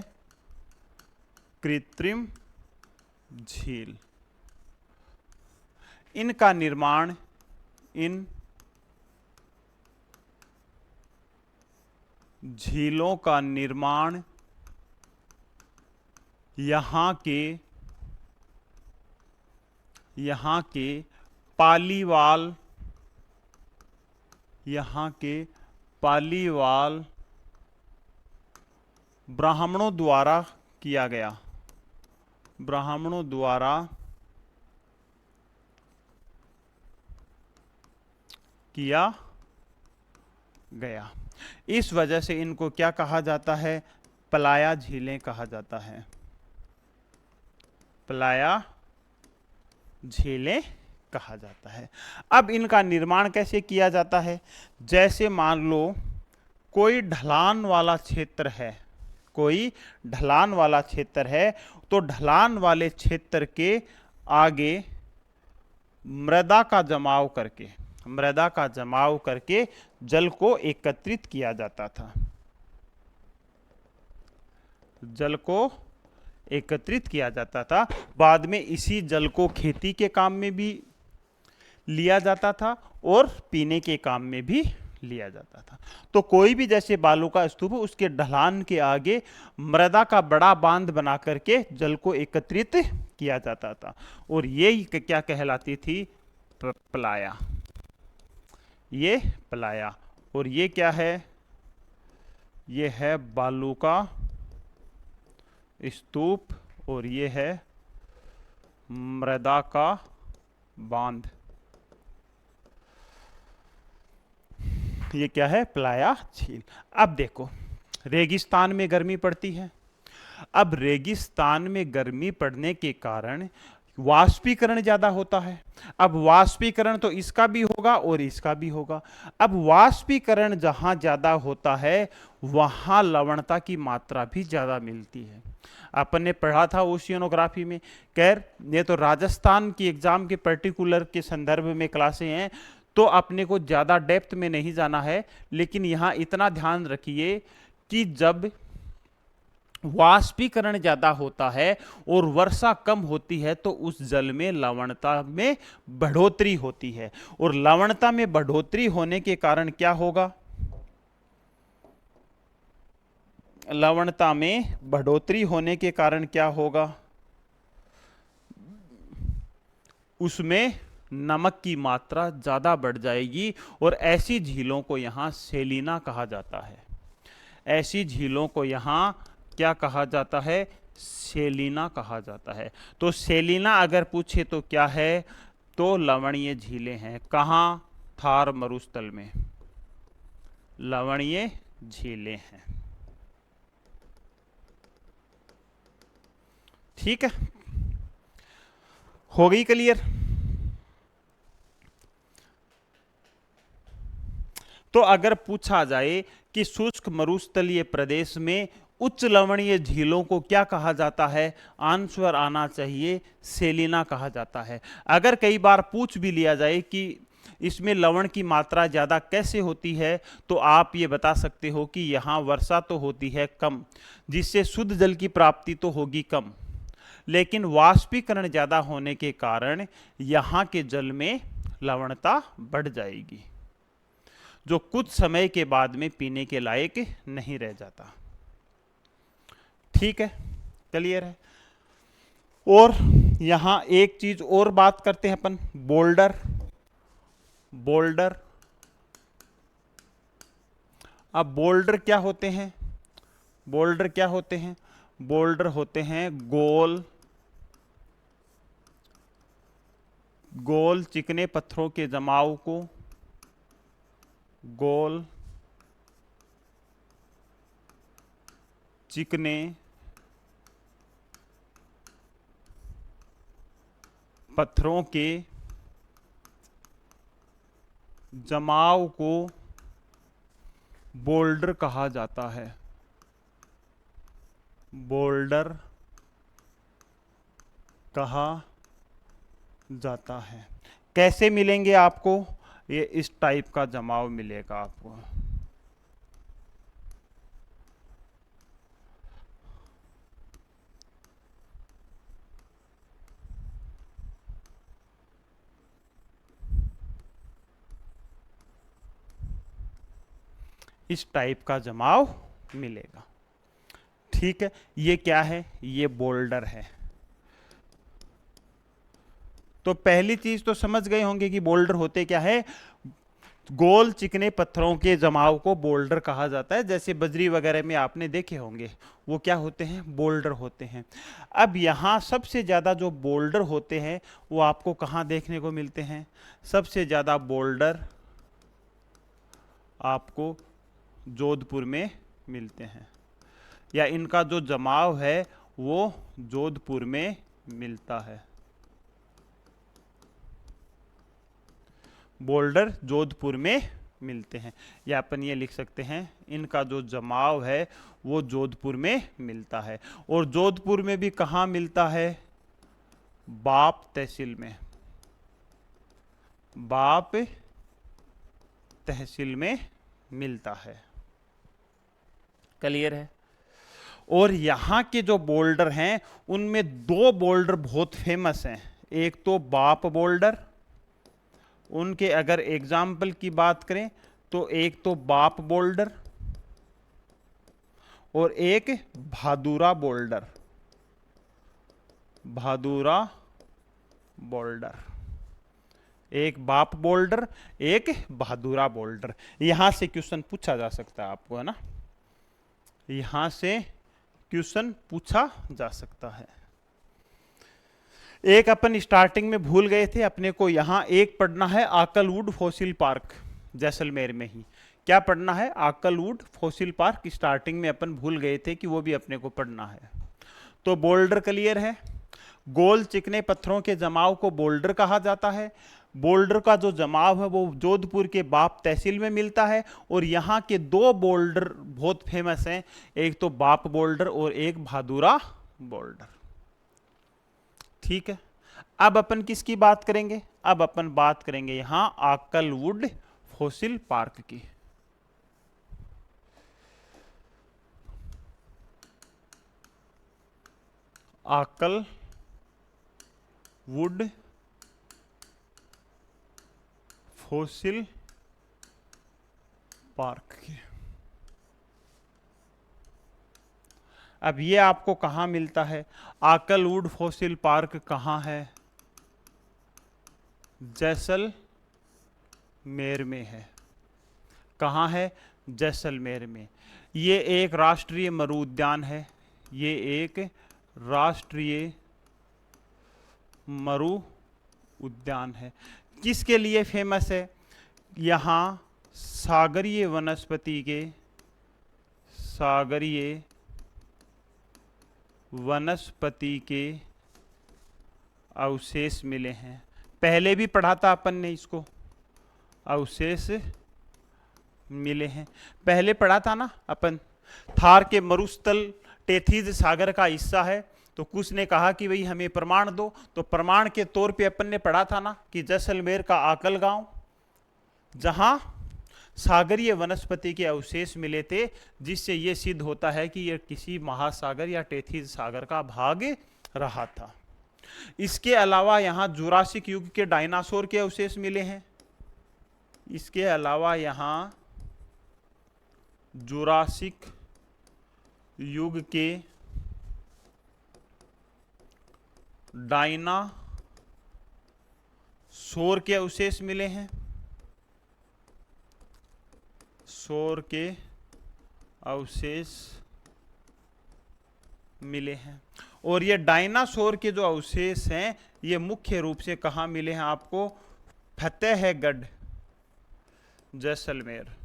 कृत्रिम झील। इनका निर्माण, इन झीलों का निर्माण यहाँ के पालीवाल, यहाँ के पालीवाल ब्राह्मणों द्वारा किया गया, ब्राह्मणों द्वारा किया गया। इस वजह से इनको क्या कहा जाता है, पलाया झीलें कहा जाता है। पलाया झीलें कहा जाता है। अब इनका निर्माण कैसे किया जाता है, जैसे मान लो कोई ढलान वाला क्षेत्र है, कोई ढलान वाला क्षेत्र है, तो ढलान वाले क्षेत्र के आगे मृदा का जमाव करके, मृदा का जमाव करके जल को एकत्रित किया जाता था, जल को एकत्रित किया जाता था। बाद में इसी जल को खेती के काम में भी लिया जाता था और पीने के काम में भी लिया जाता था। तो कोई भी जैसे बालू का स्तूप, उसके ढलान के आगे मृदा का बड़ा बांध बना करके जल को एकत्रित किया जाता था, और ये क्या कहलाती थी? प्लाया। ये प्लाया। और ये क्या है? ये है बालू का स्तूप, और ये है मृदा का बांध। ये क्या है? प्लाया झील। अब देखो, रेगिस्तान में गर्मी पड़ती है। अब रेगिस्तान में गर्मी पड़ने के कारण वाष्पीकरण ज्यादा होता है। अब वाष्पीकरण तो इसका भी होगा और इसका भी होगा। अब वाष्पीकरण जहां ज्यादा होता है वहां लवणता की मात्रा भी ज्यादा मिलती है। अपन ने पढ़ा था ओशियनोग्राफी में। खैर, ये तो राजस्थान की एग्जाम के पर्टिकुलर के संदर्भ में क्लासें हैं, तो अपने को ज्यादा डेप्थ में नहीं जाना है, लेकिन यहां इतना ध्यान रखिए कि जब वाष्पीकरण ज्यादा होता है और वर्षा कम होती है तो उस जल में लवणता में बढ़ोतरी होती है, और लवणता में बढ़ोतरी होने के कारण क्या होगा? लवणता में बढ़ोतरी होने के कारण क्या होगा? उसमें नमक की मात्रा ज्यादा बढ़ जाएगी, और ऐसी झीलों को यहां सेलिना कहा जाता है। ऐसी झीलों को यहां क्या कहा जाता है? सेलिना कहा जाता है। तो सेलिना अगर पूछे तो क्या है? तो लवणीय झीलें हैं। कहां? थार मरुस्थल में लवणीय झीलें हैं। ठीक है, हो गई क्लियर? तो अगर पूछा जाए कि शुष्क मरुस्थलीय प्रदेश में उच्च लवणीय झीलों को क्या कहा जाता है, आंसर आना चाहिए सेलिना कहा जाता है। अगर कई बार पूछ भी लिया जाए कि इसमें लवण की मात्रा ज़्यादा कैसे होती है, तो आप ये बता सकते हो कि यहाँ वर्षा तो होती है कम, जिससे शुद्ध जल की प्राप्ति तो होगी कम, लेकिन वाष्पीकरण ज़्यादा होने के कारण यहाँ के जल में लवणता बढ़ जाएगी, जो कुछ समय के बाद में पीने के लायक नहीं रह जाता। ठीक है, क्लियर है? और यहां एक चीज और बात करते हैं अपन, बोल्डर। बोल्डर, अब बोल्डर क्या होते हैं? बोल्डर क्या होते हैं? बोल्डर होते हैं गोल गोल चिकने पत्थरों के जमाव को, गोल चिकने पत्थरों के जमाव को बोल्डर कहा जाता है। बोल्डर कहा जाता है। कैसे मिलेंगे आपको? ये इस टाइप का जमाव मिलेगा आपको। इस टाइप का जमाव मिलेगा। ठीक है, ये क्या है? ये बोल्डर है। तो पहली चीज तो समझ गए होंगे कि बोल्डर होते क्या है? गोल चिकने पत्थरों के जमाव को बोल्डर कहा जाता है। जैसे बजरी वगैरह में आपने देखे होंगे, वो क्या होते हैं? बोल्डर होते हैं। अब यहाँ सबसे ज़्यादा जो बोल्डर होते हैं वो आपको कहाँ देखने को मिलते हैं? सबसे ज़्यादा बोल्डर आपको जोधपुर में मिलते हैं, या इनका जो जमाव है वो जोधपुर में मिलता है। बोल्डर जोधपुर में मिलते हैं, या अपन ये लिख सकते हैं इनका जो जमाव है वो जोधपुर में मिलता है। और जोधपुर में भी कहाँ मिलता है? बाप तहसील में। बाप तहसील में मिलता है। क्लियर है। और यहां के जो बोल्डर हैं उनमें दो बोल्डर बहुत फेमस हैं, एक तो बाप बोल्डर, उनके अगर एग्जाम्पल की बात करें तो एक तो बाप बोल्डर और एक भादुरा बोल्डर, भादुरा बोल्डर, एक बाप बोल्डर एक भादुरा बोल्डर। यहां से क्वेश्चन पूछा जा सकता है आपको, है ना, यहां से क्वेश्चन पूछा जा सकता है। एक अपन स्टार्टिंग में भूल गए थे, अपने को यहां एक पढ़ना है आकलवुड फॉसिल पार्क जैसलमेर में ही। क्या पढ़ना है? आकलवुड फॉसिल पार्क स्टार्टिंग में अपन भूल गए थे कि वो भी अपने को पढ़ना है। तो बोल्डर क्लियर है। गोल चिकने पत्थरों के जमाव को बोल्डर कहा जाता है। बोल्डर का जो जमाव है वो जोधपुर के बाप तहसील में मिलता है। और यहाँ के दो बोल्डर बहुत फेमस हैं, एक तो बाप बोल्डर और एक भादुरा बोल्डर। ठीक है। अब अपन किसकी बात करेंगे? अब अपन बात करेंगे यहां आकलवुड फॉसिल पार्क की। आकलवुड फॉसिल पार्क की। अब ये आपको कहां मिलता है? आकलवुड फॉसिल पार्क कहां है? जैसलमेर में है। कहां है? जैसलमेर में। ये एक राष्ट्रीय मरु उद्यान है। ये एक राष्ट्रीय मरु उद्यान है। किसके लिए फेमस है? यहां सागरीय वनस्पति के अवशेष मिले हैं। पहले भी पढ़ा था अपन ने इसको, अवशेष मिले हैं, पहले पढ़ा था ना अपन। थार के मरुस्थल टेथीज सागर का हिस्सा है। तो कुछ ने कहा कि भाई हमें प्रमाण दो, तो प्रमाण के तौर पे अपन ने पढ़ा था ना कि जैसलमेर का आकल गांव, जहां सागरीय वनस्पति के अवशेष मिले थे, जिससे यह सिद्ध होता है कि यह किसी महासागर या टेथीज सागर का भाग रहा था। इसके अलावा यहां जुरासिक युग के डायनासोर के अवशेष मिले हैं। इसके अलावा यहां जुरासिक युग के डायनासोर के अवशेष मिले हैं। सोर के अवशेष मिले हैं। और ये डायनासोर के जो अवशेष हैं ये मुख्य रूप से कहां मिले हैं आपको? फतेहगढ़, जैसलमेर।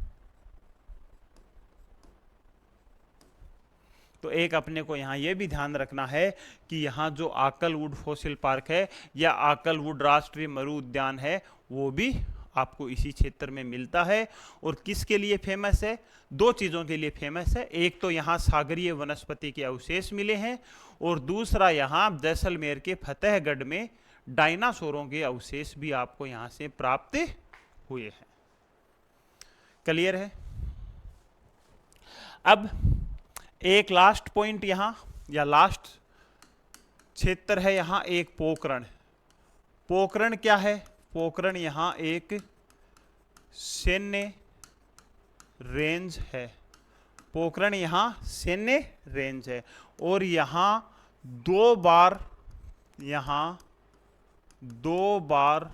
तो एक अपने को यहां यह भी ध्यान रखना है कि यहां जो आकलवुड फॉसिल पार्क है या आकलवुड राष्ट्रीय मरु उद्यान है वो भी आपको इसी क्षेत्र में मिलता है। और किसके लिए फेमस है? दो चीजों के लिए फेमस है। एक तो यहां सागरीय वनस्पति के अवशेष मिले हैं और दूसरा यहां जैसलमेर के फतेहगढ़ में डायनासोरों के अवशेष भी आपको यहां से प्राप्त हुए हैं। क्लियर है। अब एक लास्ट पॉइंट यहां या लास्ट क्षेत्र है यहां एक पोखरण। पोखरण क्या है? पोखरण यहां एक सैन्य रेंज है। पोखरण यहां सैन्य रेंज है और यहां दो बार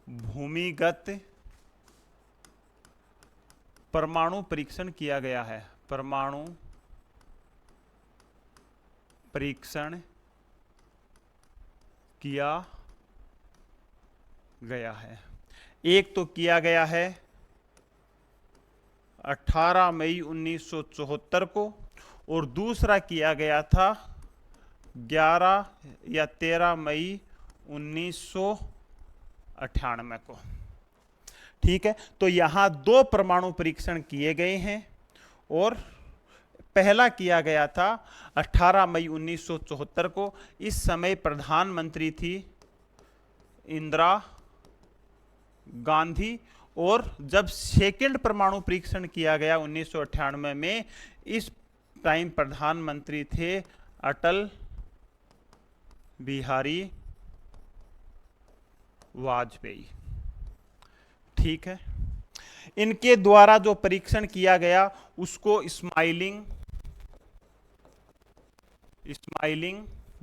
भूमिगत परमाणु परीक्षण किया गया है। परमाणु परीक्षण किया गया है। एक तो किया गया है 18 मई 1974 को और दूसरा किया गया था 11 या 13 मई 1998 को। ठीक है। तो यहां दो परमाणु परीक्षण किए गए हैं और पहला किया गया था 18 मई 1974 को। इस समय प्रधानमंत्री थी इंदिरा गांधी। और जब सेकंड परमाणु परीक्षण किया गया 1998 में, इस टाइम प्रधानमंत्री थे अटल बिहारी वाजपेयी। ठीक है, इनके द्वारा जो परीक्षण किया गया उसको स्माइलिंग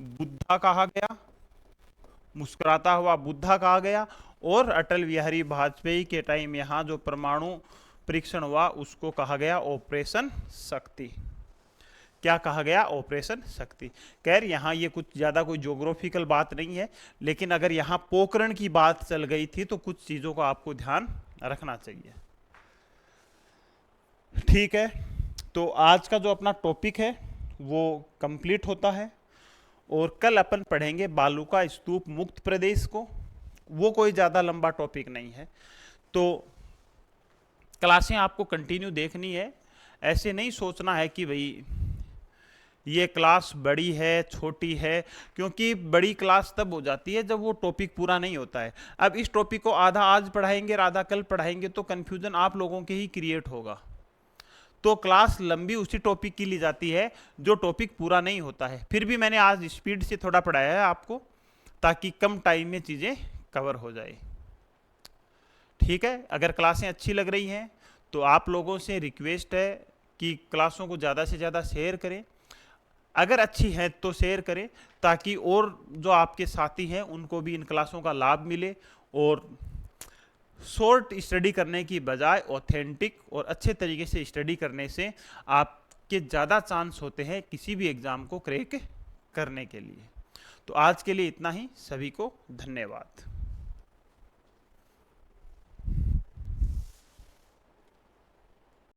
बुद्धा कहा गया, मुस्कुराता हुआ बुद्धा कहा गया। और अटल बिहारी वाजपेयी के टाइम यहां जो परमाणु परीक्षण हुआ उसको कहा गया ऑपरेशन शक्ति। क्या कहा गया? ऑपरेशन शक्ति। खैर यहाँ ये कुछ ज़्यादा कोई ज्योग्राफिकल बात नहीं है, लेकिन अगर यहाँ पोखरण की बात चल गई थी तो कुछ चीज़ों को आपको ध्यान रखना चाहिए। ठीक है, तो आज का जो अपना टॉपिक है वो कंप्लीट होता है, और कल अपन पढ़ेंगे बालूका स्तूप मुक्त प्रदेश को। वो कोई ज़्यादा लंबा टॉपिक नहीं है, तो क्लासें आपको कंटिन्यू देखनी है। ऐसे नहीं सोचना है कि भाई ये क्लास बड़ी है छोटी है, क्योंकि बड़ी क्लास तब हो जाती है जब वो टॉपिक पूरा नहीं होता है। अब इस टॉपिक को आधा आज पढ़ाएंगे और आधा कल पढ़ाएंगे तो कन्फ्यूजन आप लोगों के ही क्रिएट होगा। तो क्लास लंबी उसी टॉपिक की ली जाती है जो टॉपिक पूरा नहीं होता है। फिर भी मैंने आज स्पीड से थोड़ा पढ़ाया है आपको, ताकि कम टाइम में चीज़ें कवर हो जाए। ठीक है, अगर क्लासें अच्छी लग रही हैं तो आप लोगों से रिक्वेस्ट है कि क्लासों को ज़्यादा से ज़्यादा शेयर करें। अगर अच्छी है तो शेयर करें, ताकि और जो आपके साथी हैं उनको भी इन क्लासों का लाभ मिले, और शॉर्ट स्टडी करने की बजाय ऑथेंटिक और अच्छे तरीके से स्टडी करने से आपके ज़्यादा चांस होते हैं किसी भी एग्ज़ाम को क्रैक करने के लिए। तो आज के लिए इतना ही। सभी को धन्यवाद।